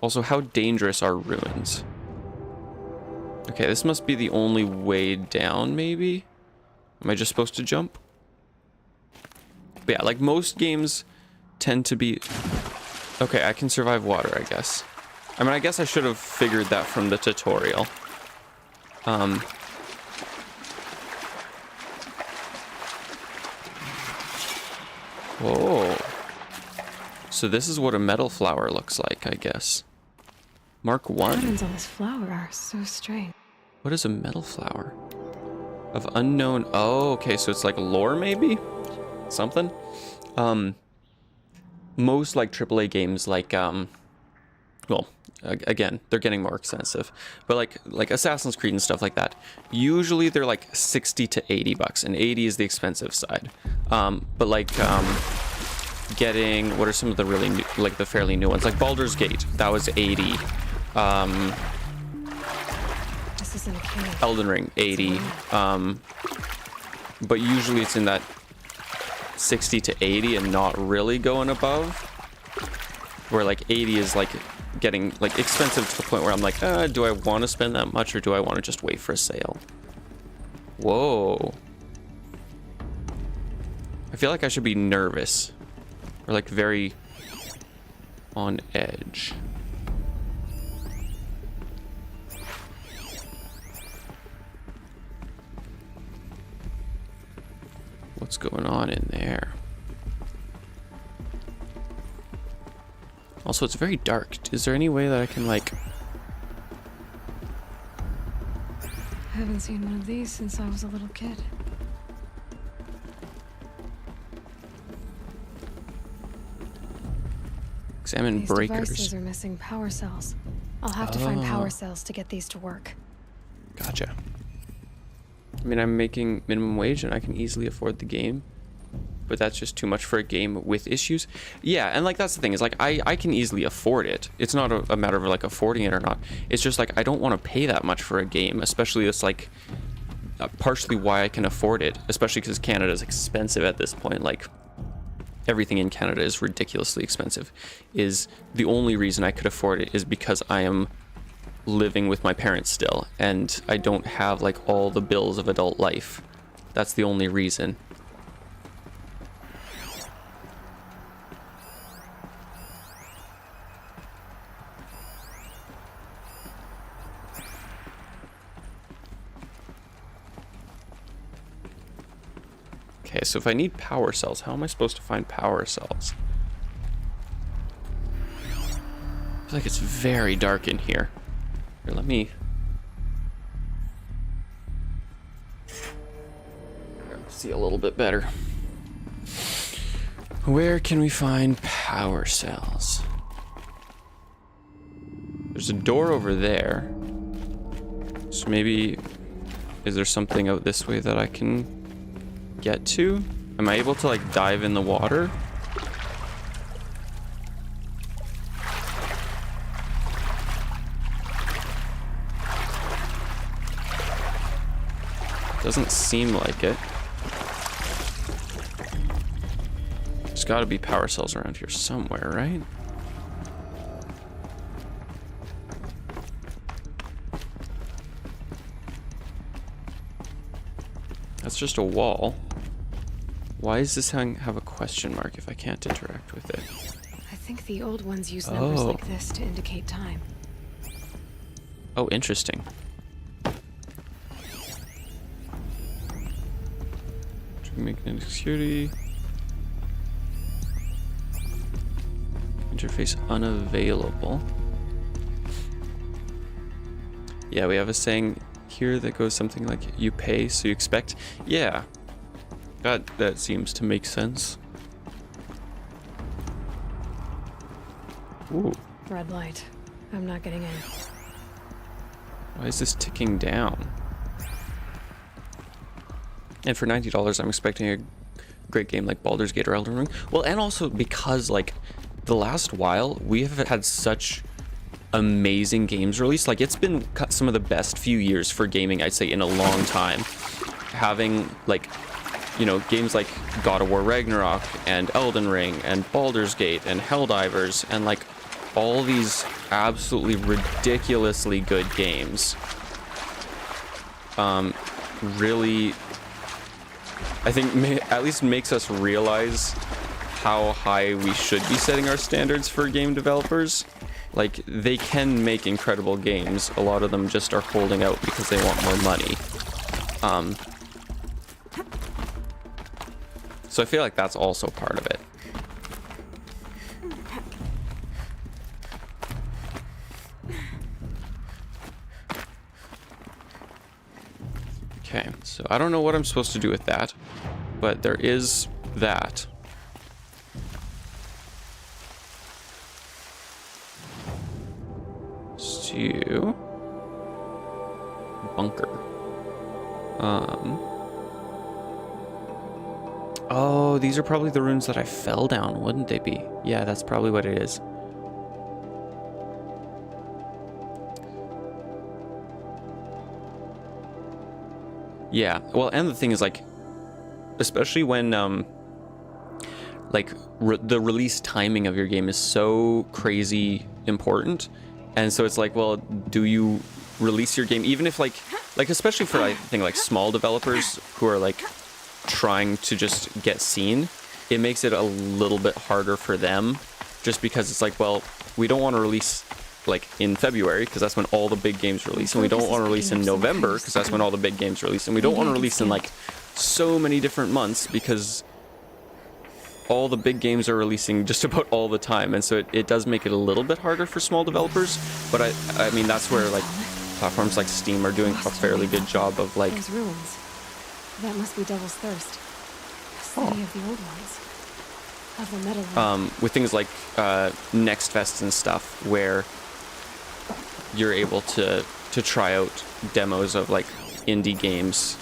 Also, how dangerous are ruins? Okay, this must be the only way down, maybe? Am I just supposed to jump? But yeah, like most games tend to be... Okay, I can survive water, I guess. I mean, I guess I should have figured that from the tutorial. Whoa. So this is what a metal flower looks like, I guess. Mark 1. Patterns on this flower are so strange. What is a metal flower? Of unknown... Oh, okay, so it's like lore, maybe? Something? Most, like, AAA games, like, well, again, they're getting more expensive. But, like Assassin's Creed and stuff like that, usually they're, like, 60 to 80 bucks, and 80 is the expensive side. But, like, getting... What are some of the really new, like, the fairly new ones? Like, Baldur's Gate, that was 80. This isn't a cave. Elden Ring, 80. But usually it's in that 60 to 80 and not really going above. Where like 80 is like getting like expensive to the point where I'm like, do I want to spend that much or do I want to just wait for a sale? Whoa. I feel like I should be nervous. Or like very on edge. What's going on in there? Also, it's very dark. Is there any way that I can, like... I haven't seen one of these since I was a little kid. Examine These breakers. devices are missing power cells. I'll have to find power cells to get these to work. Gotcha. I mean, I'm making minimum wage and I can easily afford the game, but that's just too much for a game with issues. Yeah, and like that's the thing is like I can easily afford it. It's not a matter of like affording it or not. It's just like I don't want to pay that much for a game, especially it's like partially why I can afford it, especially because Canada is expensive at this point. Like everything in Canada is ridiculously expensive. Is the only reason I could afford it is because I am living with my parents still and I don't have like all the bills of adult life. That's the only reason. Okay, so if I need power cells, how am I supposed to find power cells? I feel like it's very dark in here. Here, let me... see a little bit better. Where can we find power cells? There's a door over there. So maybe... Is there something out this way that I can get to? Am I able to, like, dive in the water? Doesn't seem like it. There's got to be power cells around here somewhere, right? That's just a wall. Why does this thing have a question mark if I can't interact with it? I think the old ones use numbers like this to indicate time. Oh, interesting. Magnetic security. Interface unavailable. Yeah, we have a saying here that goes something like, you pay, so you expect. Yeah. That seems to make sense. Ooh. Red light. I'm not getting in. Why is this ticking down? And for $90, I'm expecting a great game like Baldur's Gate or Elden Ring. Well, and also because, like, the last while, we have had such amazing games released. Like, it's been some of the best few years for gaming, I'd say, in a long time. Having, like, you know, games like God of War Ragnarok and Elden Ring and Baldur's Gate and Helldivers and, like, all these absolutely ridiculously good games. Really, I think at least makes us realize how high we should be setting our standards for game developers. Like, they can make incredible games. A lot of them just are holding out because they want more money. So I feel like that's also part of it. Okay, so I don't know what I'm supposed to do with that, but there is that. Stew. Bunker. Oh, these are probably the runes that I fell down, wouldn't they be? Yeah, that's probably what it is. Yeah, well, and the thing is, like, especially when, like, the release timing of your game is so crazy important, and so it's like, well, do you release your game, even if, like, especially for, I think, like, small developers who are, like, trying to just get seen, it makes it a little bit harder for them, just because it's like, well, we don't want to release, like, in February, because that's when all the big games release, and we don't want to release in November, because that's when all the big games release, and we don't want to release in, like, so many different months, because all the big games are releasing just about all the time, and so it does make it a little bit harder for small developers, but I mean, that's where, like, platforms like Steam are doing a fairly good job of, like... Those ruins. That must be Devil's Thirst. A city of the old ones. Of the metal. With things like Next Fest and stuff, where you're able to try out demos of, like, indie games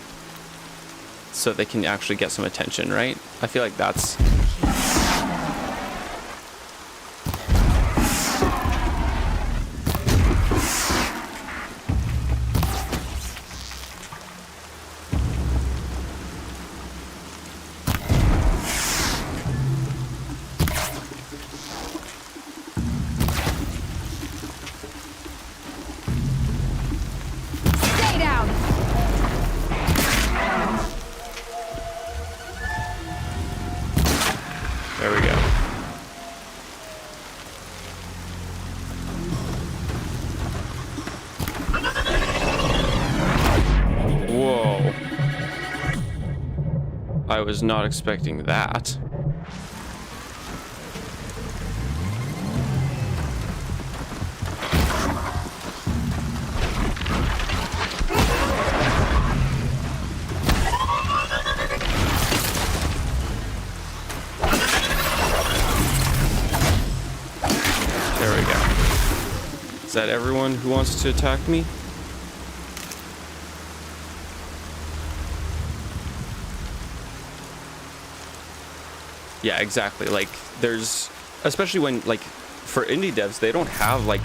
so they can actually get some attention, right? I feel like that's... There we go. Whoa. I was not expecting that. Is that everyone who wants to attack me? Yeah, exactly. Like, there's... Especially when, like, for indie devs, they don't have, like,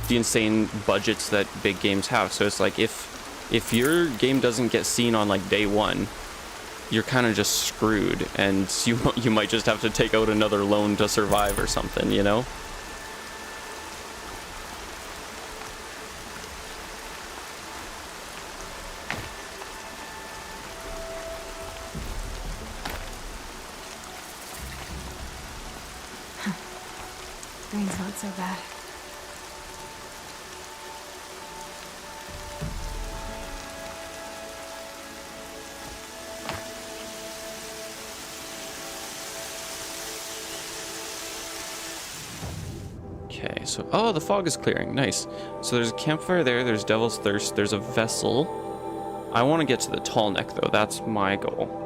the insane budgets that big games have. So it's like, if your game doesn't get seen on, like, day one, you're kind of just screwed. And you might just have to take out another loan to survive or something, you know? Rain's not so bad. Okay, so oh, the fog is clearing. Nice. So there's a campfire there. There's Devil's Thirst. There's a vessel. I want to get to the Tall Neck though. That's my goal.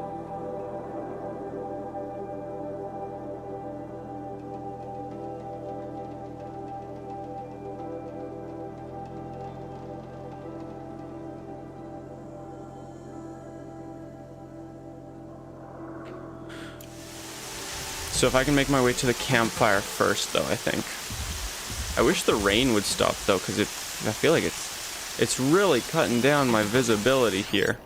So if I can make my way to the campfire first, though, I think. I wish the rain would stop, though, because I feel like it's really cutting down my visibility here.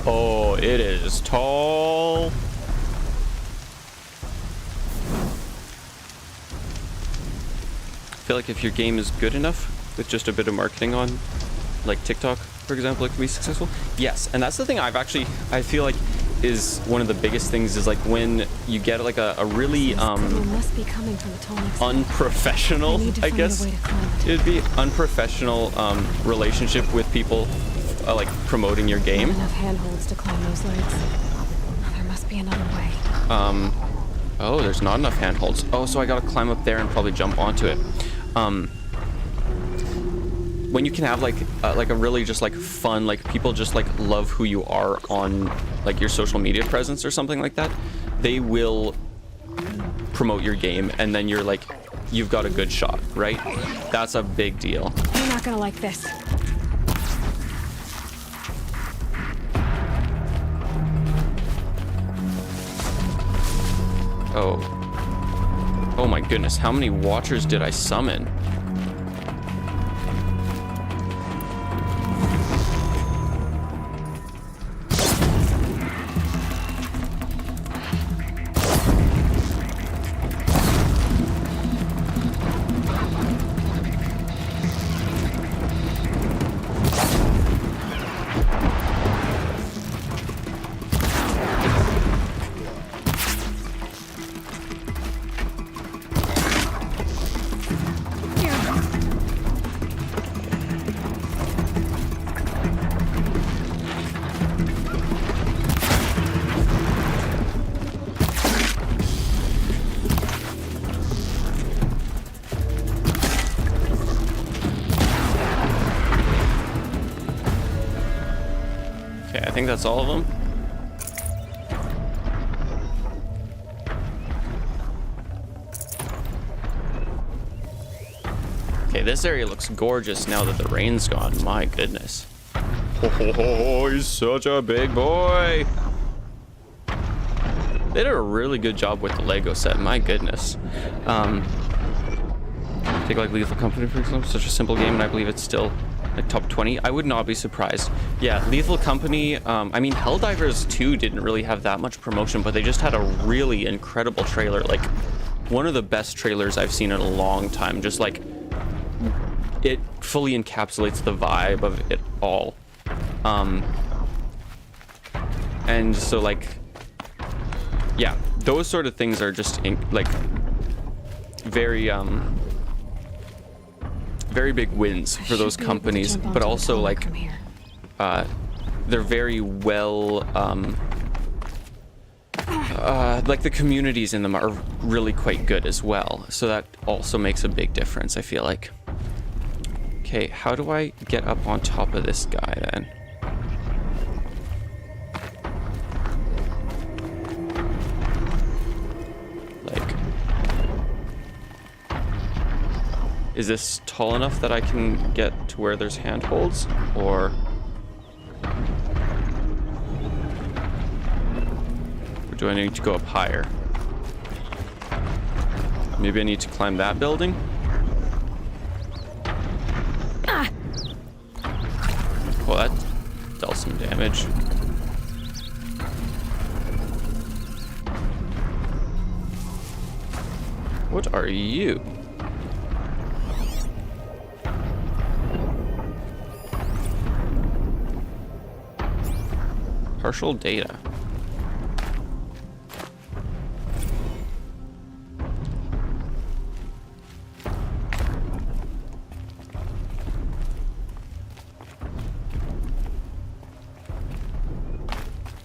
Oh, it is tall. I feel like if your game is good enough with just a bit of marketing on, like TikTok, for example, it can be successful. Yes, and that's the thing I feel like is one of the biggest things is like when you get like a really must be coming from the Tall Neck. Unprofessional, I guess it'd be unprofessional relationship with people like promoting your game. Not enough handholds to climb those legs. There must be another way. Oh, there's not enough handholds. Oh, so I gotta climb up there and probably jump onto it. When you can have like a really just like fun, like people just like love who you are on like your social media presence or something like that, they will promote your game and then you've got a good shot, right? That's a big deal. You're not gonna like this. Oh my goodness, how many watchers did I summon? I think that's all of them. Okay, this area looks gorgeous now that the rain's gone. My goodness. Oh, he's such a big boy. They did a really good job with the Lego set. My goodness. Take like Lethal Company, for example. Such a simple game, and I believe it's still like top 20. I would not be surprised. Yeah, Lethal Company. I mean, Helldivers 2 didn't really have that much promotion, but they just had a really incredible trailer. Like one of the best trailers I've seen in a long time. Just like it fully encapsulates the vibe of it all. And so like, yeah, those sort of things are just like very very big wins for those companies, but also like they're very well like the communities in them are really quite good as well, so that also makes a big difference, I feel like. Okay, how do I get up on top of this guy then? Is this tall enough that I can get to where there's handholds, or do I need to go up higher? Maybe I need to climb that building? Ouch. What are you? Partial data.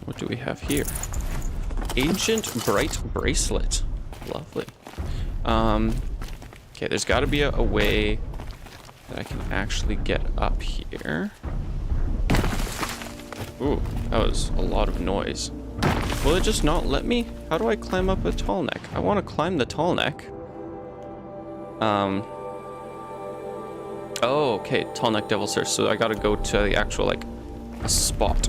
What do we have here? Ancient Bright Bracelet. Lovely. Okay, there's got to be a way that I can actually get up here. Ooh, that was a lot of noise. Will it just not let me? How do I climb up a tall neck? I want to climb the tall neck. Oh, okay, tall neck devil search. So I got to go to the actual, like, a spot.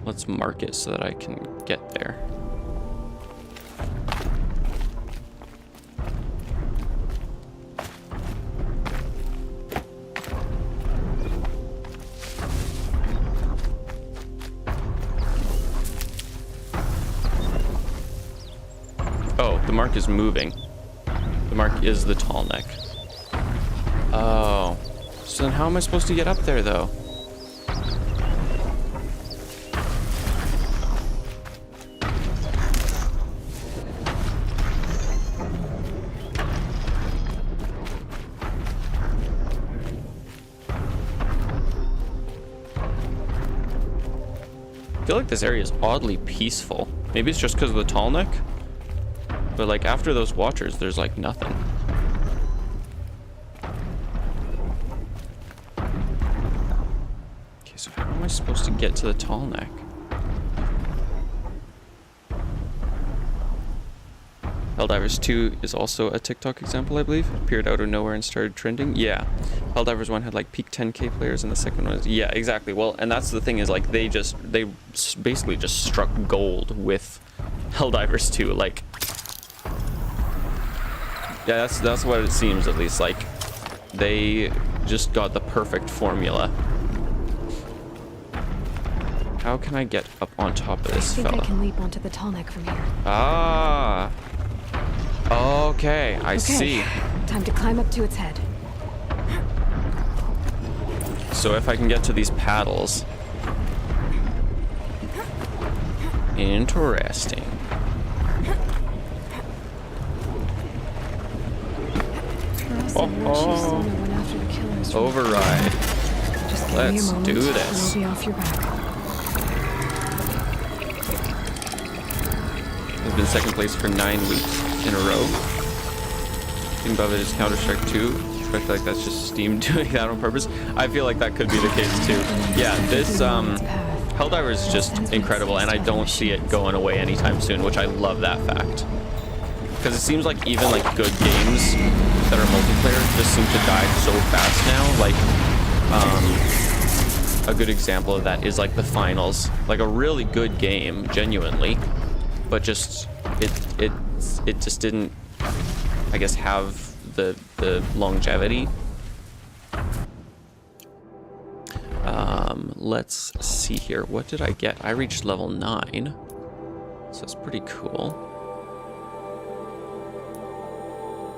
Let's mark it so that I can get there. Oh, the mark is moving. The mark is the tall neck. Oh. So then how am I supposed to get up there, though? I feel like this area is oddly peaceful. Maybe it's just because of the tall neck? But like after those watchers, there's like nothing. Okay, so how am I supposed to get to the tall neck? Helldivers 2 is also a TikTok example, I believe. It appeared out of nowhere and started trending. Yeah. Helldivers 1 had like peak 10k players and the second one was... Yeah, exactly. Well, and that's the thing is like they basically just struck gold with Helldivers 2. Like... Yeah, that's what it seems at least. Like, they just got the perfect formula. How can I get up on top of this fella? I think I can leap onto the tall neck from here. Ah. Okay, I see. Time to climb up to its head. So if I can get to these paddles. Interesting. Oh, override. Let's do this. Be off your back. Has been second place for 9 weeks in a row. Team above it is Counter-Strike 2. I feel like that's just Steam doing that on purpose. I feel like that could be the case too. Yeah, this Helldiver is just incredible, and I don't see it going away anytime soon, which I love that fact. Because it seems like even like good games that are multiplayer just seem to die so fast now. Like, a good example of that is like the finals. Like a really good game, genuinely, but just it just didn't, I guess, have the longevity. Let's see here. What did I get? I reached level 9, so that's pretty cool.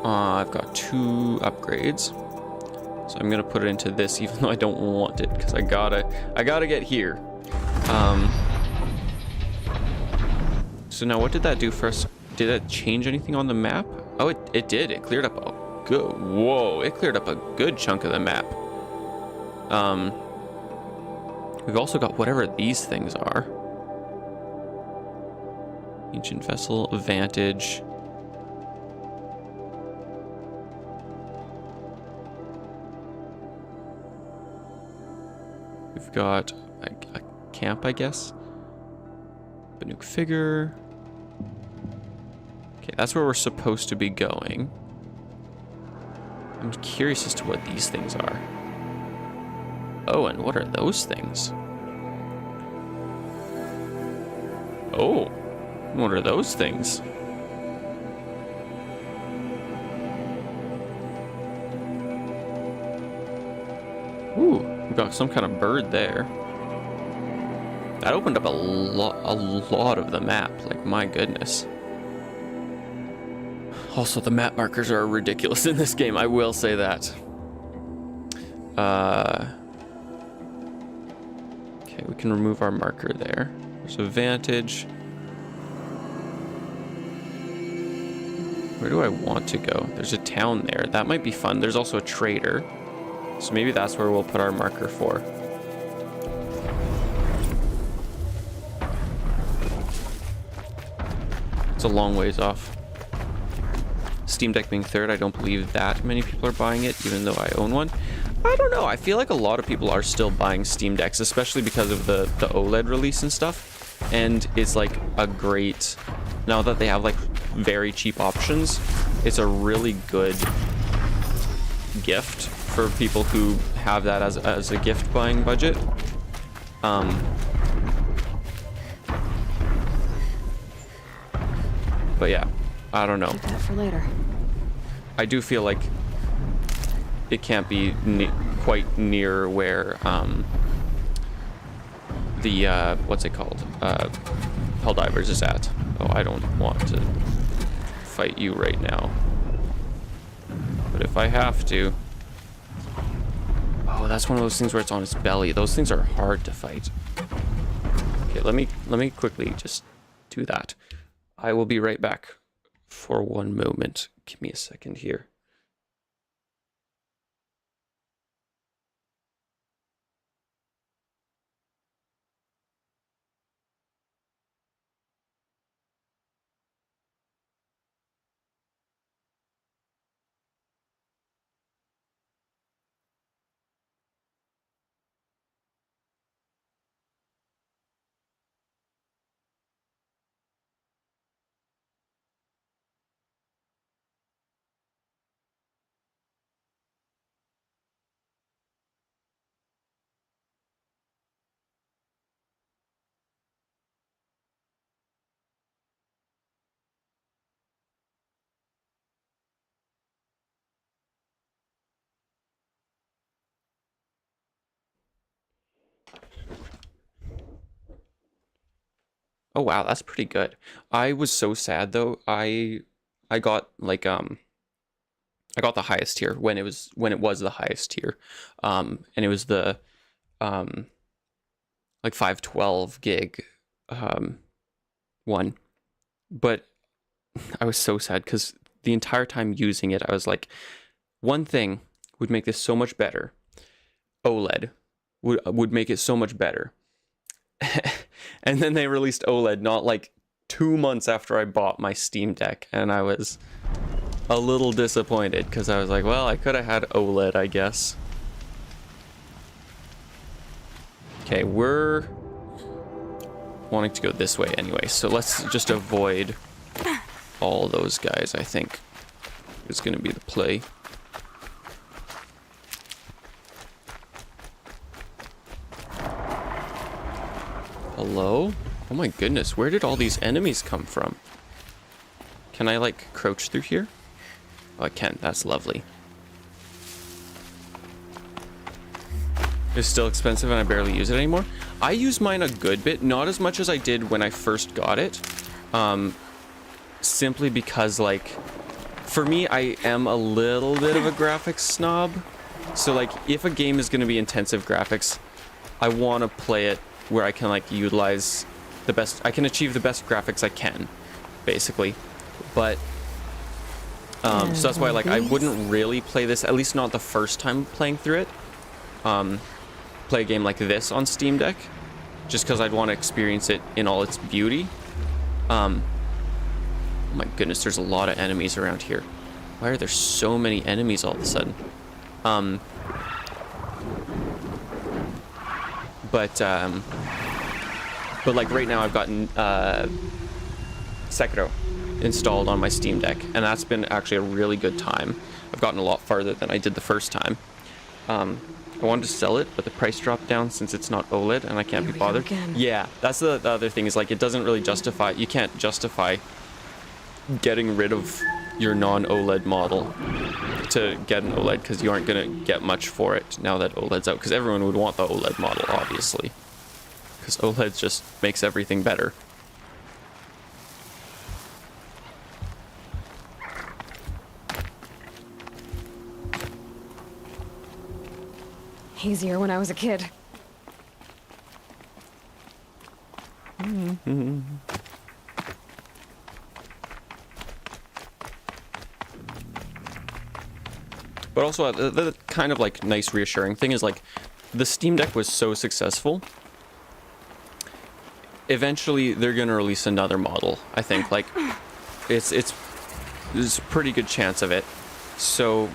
I've got 2 upgrades, so I'm gonna put it into this, even though I don't want it, because I gotta get here. So now, what did that do first? Did it change anything on the map? Oh, it did. It cleared up a good. Whoa! It cleared up a good chunk of the map. We've also got whatever these things are. Ancient Vessel, Vantage. We've got a camp, I guess. Banuk figure. Okay, that's where we're supposed to be going. I'm curious as to what these things are. Oh, and what are those things? Oh, what are those things? Ooh, We got some kind of bird there. That opened up a lot of the map. Like, my goodness. Also, the map markers are ridiculous in this game. I will say that. Okay, we can remove our marker there. There's a vantage. Where do I want to go? There's a town there. That might be fun. There's also a trader. So maybe that's where we'll put our marker for. It's a long ways off. Steam Deck being third, I don't believe that many people are buying it, even though I own one. I don't know. I feel like a lot of people are still buying Steam Decks, especially because of the OLED release and stuff. And it's like a great... Now that they have like very cheap options, it's a really good gift for people who have that as a gift buying budget. But yeah, I don't know. Keep that for later. I do feel like it can't be quite near where the what's it called? Helldivers is at. Oh, I don't want to fight you right now. But if I have to... Oh, that's one of those things where it's on its belly. Those things are hard to fight. Okay, let me quickly just do that. I will be right back for one moment. Give me a second here. Oh wow, that's pretty good. I was so sad though. I got like I got the highest tier when it was the highest tier. And it was the like 512 gig one. But I was so sad because the entire time using it, I was like, one thing would make this so much better. OLED would make it so much better. And then they released OLED not like 2 months after I bought my Steam Deck, and I was a little disappointed because I was like, well, I could have had OLED, I guess. Okay, we're wanting to go this way anyway, so let's just avoid all those guys, I think, is going to be the play. Hello? Oh my goodness, where did all these enemies come from? Can I like crouch through here? Oh, I can. That's lovely. It's still expensive and I barely use it anymore. I use mine a good bit, not as much as I did when I first got it. Simply because like, for me, I am a little bit of a graphics snob. So like, if a game is going to be intensive graphics, I want to play it where I can like utilize the best, I can achieve the best graphics I can, basically. But so that's why like I wouldn't really play this, at least not the first time playing through it. Play a game like this on Steam Deck, just because I'd want to experience it in all its beauty. Oh my goodness, there's a lot of enemies around here. Why are there so many enemies all of a sudden? But like right now I've gotten Sekiro installed on my Steam Deck, and that's been actually a really good time. I've gotten a lot farther than I did the first time. I wanted to sell it, but the price dropped down since it's not OLED and I can't be bothered. Yeah, that's the other thing, is like it doesn't really justify, you can't justify getting rid of your non-OLED model to get an OLED, because you aren't gonna get much for it now that OLED's out, because everyone would want the OLED model, obviously, because OLED just makes everything better. Easier when I was a kid. But also, the kind of like nice reassuring thing is like, the Steam Deck was so successful. Eventually, they're gonna release another model. I think like, there's a pretty good chance of it. So,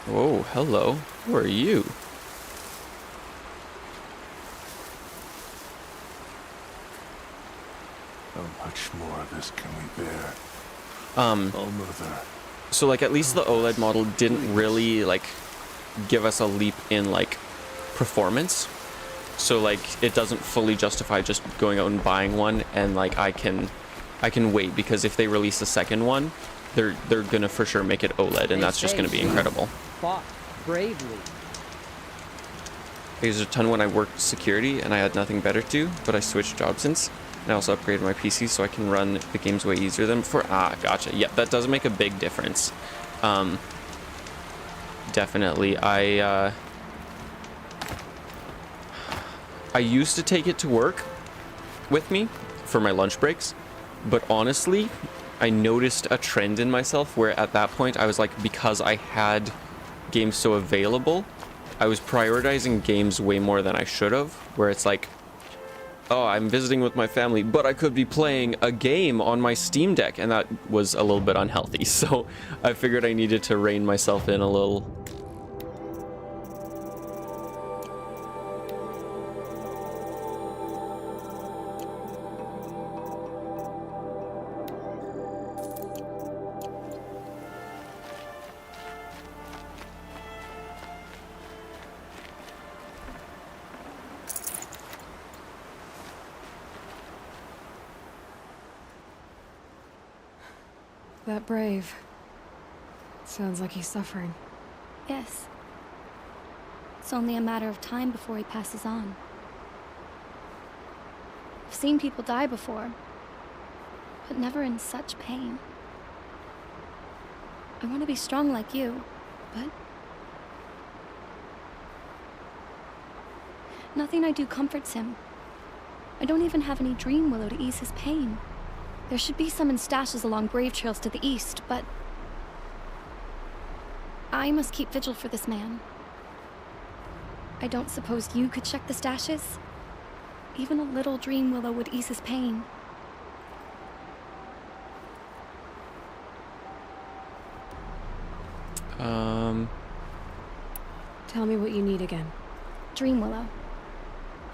whoa, hello, who are you? How much more of this can we bear? Oh, Mother. So like, at least the OLED model didn't really like give us a leap in like performance. So like, it doesn't fully justify just going out and buying one, and like I can wait, because if they release a second one, they're gonna for sure make it OLED, and that's just gonna be incredible. Fought bravely. I used a ton when I worked security and I had nothing better to do, but I switched jobs since. And I also upgraded my PC so I can run the games way easier than before. Ah, gotcha. Yep, that does make a big difference. Definitely. I used to take it to work with me for my lunch breaks, but honestly, I noticed a trend in myself where at that point I was like, because I had games so available, I was prioritizing games way more than I should have, where it's like, oh, I'm visiting with my family, but I could be playing a game on my Steam Deck, and that was a little bit unhealthy. So I figured I needed to rein myself in a little. That Brave. Sounds like he's suffering. Yes. It's only a matter of time before he passes on. I've seen people die before, but never in such pain. I want to be strong like you, but nothing I do comforts him. I don't even have any dream willow to ease his pain. There should be some in stashes along Brave trails to the east, but I must keep vigil for this man. I don't suppose you could check the stashes? Even a little dream willow would ease his pain. Tell me what you need again. Dream willow.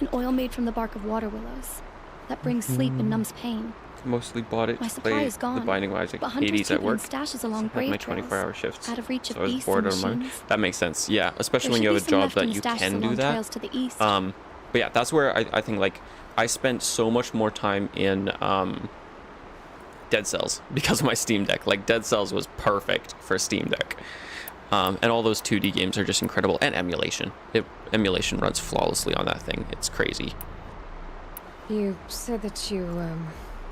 An oil made from the bark of water willows that brings sleep and numbs pain. Mostly bought it My to supply play is gone, the Binding of Isaac but hunters Hades keep at it in work. stashes along So I had my Brave 24-hour shifts. out of reach of So I was beasts bored and out of mine. machines. That makes sense. Yeah, especially There when you should have a be some job left that in you stashes can do along that. trails to the east. But yeah, that's where I think like I spent so much more time in Dead Cells because of my Steam Deck. Like Dead Cells was perfect for Steam Deck. And all those 2D games are just incredible. And emulation. Emulation runs flawlessly on that thing. It's crazy. You said that you,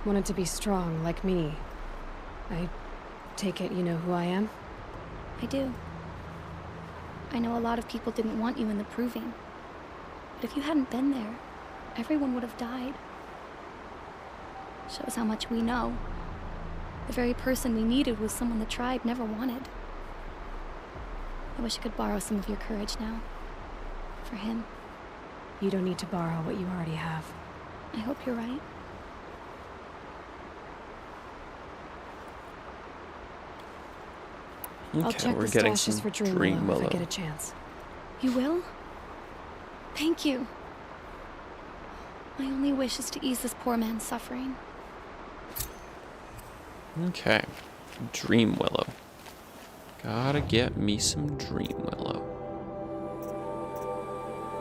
wanted to be strong, like me. I take it you know who I am? I do. I know a lot of people didn't want you in the Proving. But if you hadn't been there, everyone would have died. Shows how much we know. The very person we needed was someone the tribe never wanted. I wish I could borrow some of your courage now. For him. You don't need to borrow what you already have. I hope you're right. I'll Okay, check we're the getting stashes some for Dream Dream Willow if I Willow. get a chance. You will? Thank you. My only wish is to ease this poor man's suffering. Okay. Dream Willow. Gotta get me some Dream Willow.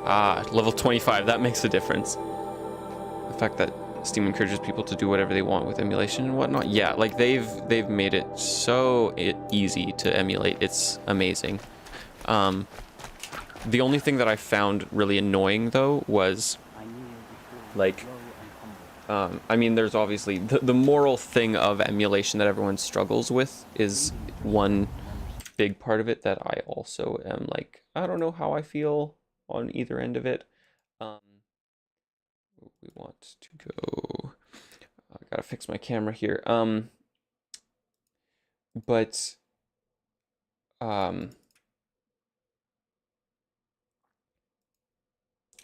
Ah, level 25. That makes a difference. The fact that Steam encourages people to do whatever they want with emulation and whatnot. Yeah, like they've made it so easy to emulate. It's amazing. The only thing that I found really annoying though was like, I mean, there's obviously the moral thing of emulation that everyone struggles with is one big part of it that I also am like, I don't know how I feel on either end of it. We want to go, I gotta fix my camera here.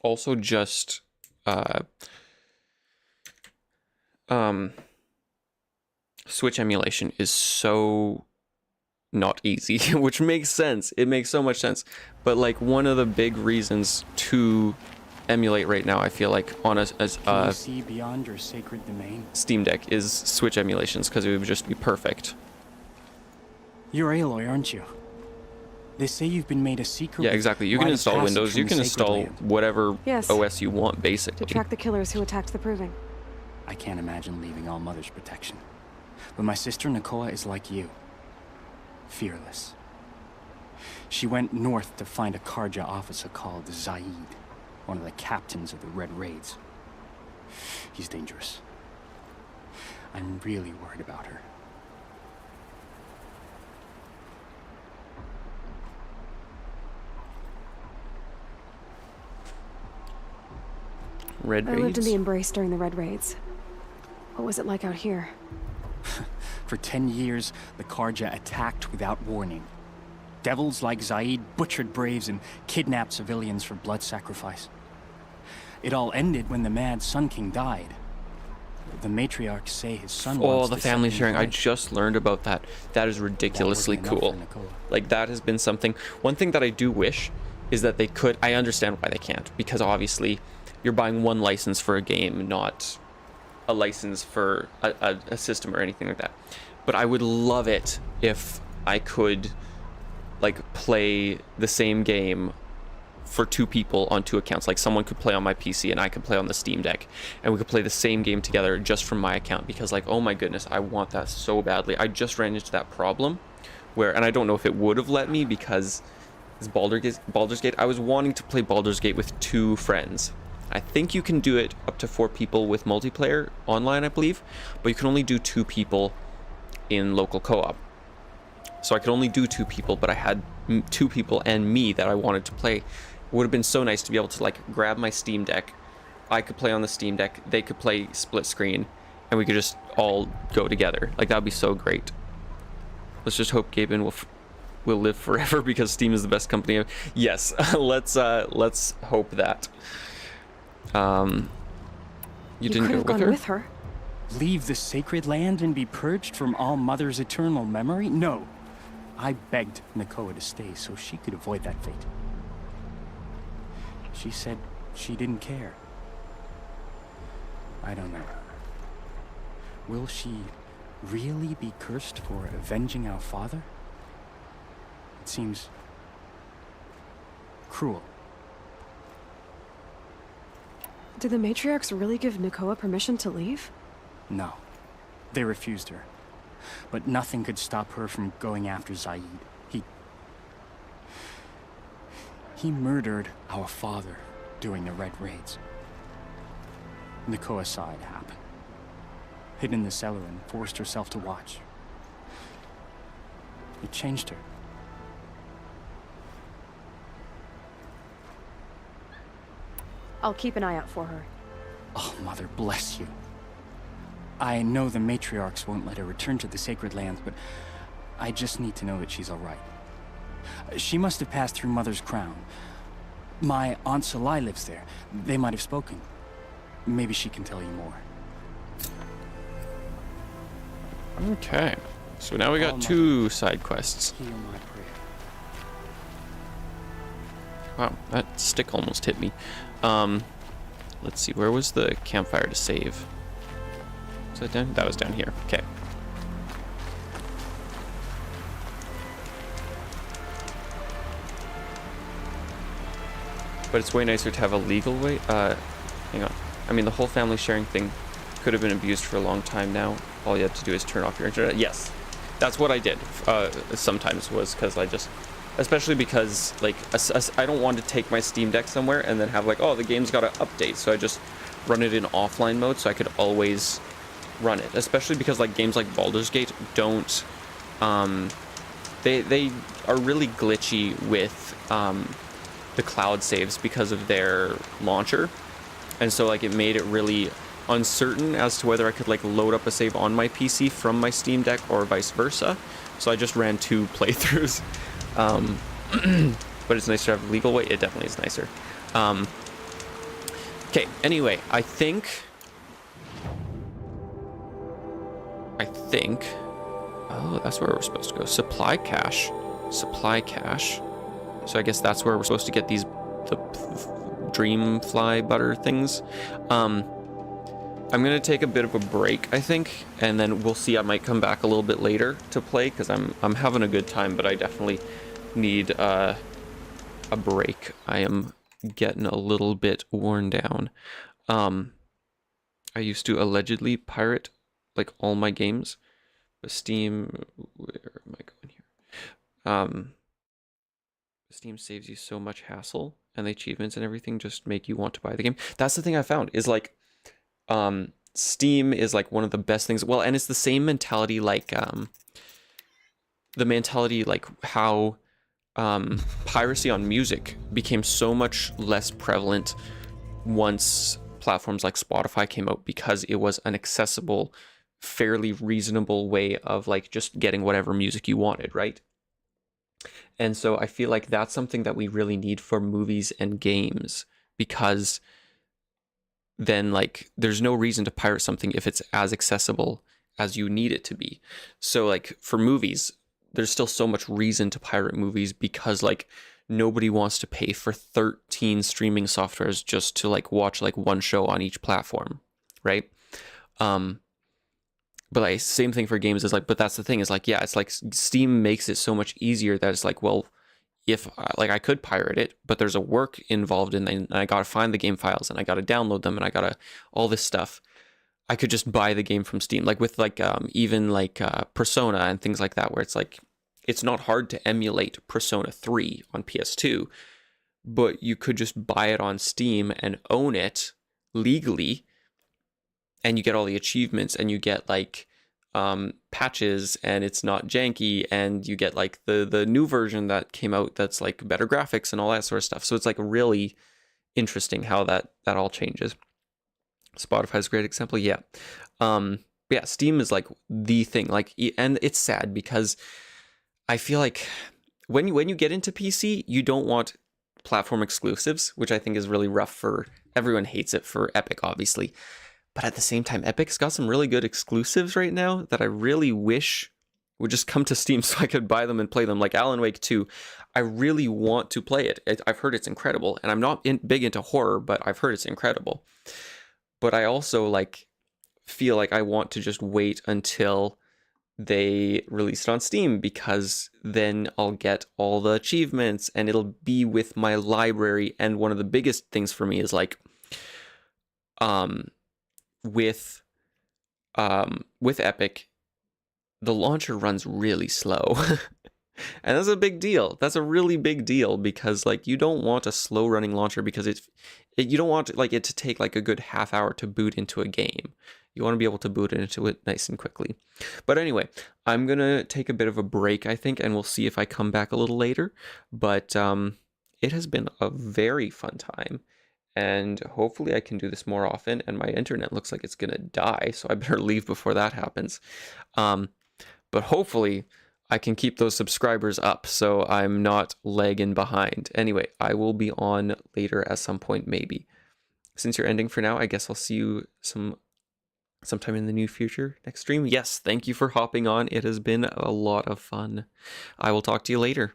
Also just, Switch emulation is so not easy, which makes sense. It makes so much sense. But like one of the big reasons to emulate right now, I feel like on a Can you see beyond your sacred domain? Steam Deck is Switch emulations, because it would just be perfect. You're Aloy, aren't you? They say you've been made a secret. Yeah, exactly. You can install Windows. You can install whatever OS you want, basically. To track the killers who attacked the Proving. I can't imagine leaving All Mother's protection. But my sister Nakoa is like you. Fearless. She went north to find a Carja officer called Zaid, one of the captains of the Red Raids. He's dangerous. I'm really worried about her. Red Raids? I lived in the Embrace during the Red Raids. What was it like out here? For 10 years, the Carja attacked without warning. Devils like Zaid butchered braves and kidnapped civilians for blood sacrifice. It all ended when the mad Sun King died. The matriarchs say his son wants the to family set sharing. him I right. just learned about that. That is ridiculously cool. Like, that has been something. One thing that I do wish is that they could. I understand why they can't, because obviously you're buying one license for a game, not a license for a system or anything like that. But I would love it if I could like play the same game for two people on two accounts. Like someone could play on my PC and I could play on the Steam Deck, and we could play the same game together just from my account, because like, oh my goodness, I want that so badly. I just ran into that problem where, and I don't know if it would have let me because it's Baldur's Gate. I was wanting to play Baldur's Gate with two friends. I think you can do it up to 4 people with multiplayer online, I believe, but you can only do 2 people in local co-op. So I could only do 2 people, but I had 2 people and me that I wanted to play. It would have been so nice to be able to like grab my Steam Deck. I could play on the Steam Deck, they could play split screen, and we could just all go together. Like, that would be so great. Let's just hope Gaben will live forever, because Steam is the best company. Yes, let's hope that. You didn't go with her? Leave the sacred land and be purged from All Mother's eternal memory? No. I begged Nakoa to stay so she could avoid that fate. She said she didn't care. I don't know. Will she really be cursed for avenging our father? It seems cruel. Did the matriarchs really give Nakoa permission to leave? No. They refused her. But nothing could stop her from going after Zaid. He murdered our father during the Red Raids. Nakoa saw it happen. Hid in the cellar and forced herself to watch. It changed her. I'll keep an eye out for her. Oh, Mother, bless you. I know the matriarchs won't let her return to the Sacred Lands, but I just need to know that she's all right. She must have passed through Mother's crown. My Aunt Salai lives there. They might have spoken. Maybe she can tell you more. Okay. So now we got 2 side quests. Hear my prayer. Wow, that stick almost hit me. Let's see, where was the campfire to save? Was that down? That was down here. Okay. But it's way nicer to have a legal way. Hang on. I mean, the whole family sharing thing could have been abused for a long time now. All you have to do is turn off your internet. Yes, that's what I did sometimes, was because I just, especially because like I don't want to take my Steam Deck somewhere and then have like, oh, the game's got to update, so I just run it in offline mode so I could always run it, especially because like games like Baldur's Gate don't they are really glitchy with the cloud saves because of their launcher, and so like it made it really uncertain as to whether I could like load up a save on my PC from my Steam Deck or vice versa. So I just ran 2 playthroughs. But it's nicer to have legal way. It definitely is nicer. Okay, anyway, I think oh, that's where we're supposed to go. Supply cache. So I guess that's where we're supposed to get the Dreamfly butter things. I'm gonna take a bit of a break, I think, and then we'll see. I might come back a little bit later to play because I'm having a good time, but I definitely need a break. I am getting a little bit worn down. I used to allegedly pirate like all my games, but Steam, where am I going here? Steam saves you so much hassle, and the achievements and everything just make you want to buy the game. That's the thing I found is like, Steam is like one of the best things. Well, and it's the same mentality like how piracy on music became so much less prevalent once platforms like Spotify came out, because it was an accessible, fairly reasonable way of like just getting whatever music you wanted, right? And so I feel like that's something that we really need for movies and games, because then like there's no reason to pirate something if it's as accessible as you need it to be. So like for movies, there's still so much reason to pirate movies, because like nobody wants to pay for 13 streaming softwares just to like watch like one show on each platform, right? But like same thing for games is like, but that's the thing is like, yeah, it's like Steam makes it so much easier that it's like, well, if like I could pirate it, but there's a work involved in it, and I gotta find the game files, and I gotta download them, and I gotta all this stuff. I could just buy the game from Steam, like with like even like Persona and things like that, where it's like it's not hard to emulate Persona 3 on PS2, but you could just buy it on Steam and own it legally, and you get all the achievements, and you get like patches, and it's not janky, and you get like the new version that came out that's like better graphics and all that sort of stuff. So it's like really interesting how that all changes. Spotify's a great example, yeah. Yeah, Steam is like the thing, like, and it's sad because I feel like when you get into PC, you don't want platform exclusives, which I think is really rough for everyone. Hates it for Epic, obviously. But at the same time, Epic's got some really good exclusives right now that I really wish would just come to Steam so I could buy them and play them. Like Alan Wake 2, I really want to play it. I've heard it's incredible, and I'm not big into horror, but I've heard it's incredible. But I also like feel like I want to just wait until they release it on Steam, because then I'll get all the achievements and it'll be with my library. And one of the biggest things for me is like, with Epic, the launcher runs really slow. And that's a big deal. That's a really big deal, because like you don't want a slow running launcher, because you don't want like it to take like a good half hour to boot into a game. You want to be able to boot into it nice and quickly. But anyway, I'm going to take a bit of a break, I think, and we'll see if I come back a little later. But it has been a very fun time, and hopefully I can do this more often. And my internet looks like it's going to die, so I better leave before that happens. But hopefully I can keep those subscribers up so I'm not lagging behind. Anyway, I will be on later at some point, maybe. Since you're ending for now, I guess I'll see you sometime in the near future, next stream. Yes, thank you for hopping on. It has been a lot of fun. I will talk to you later.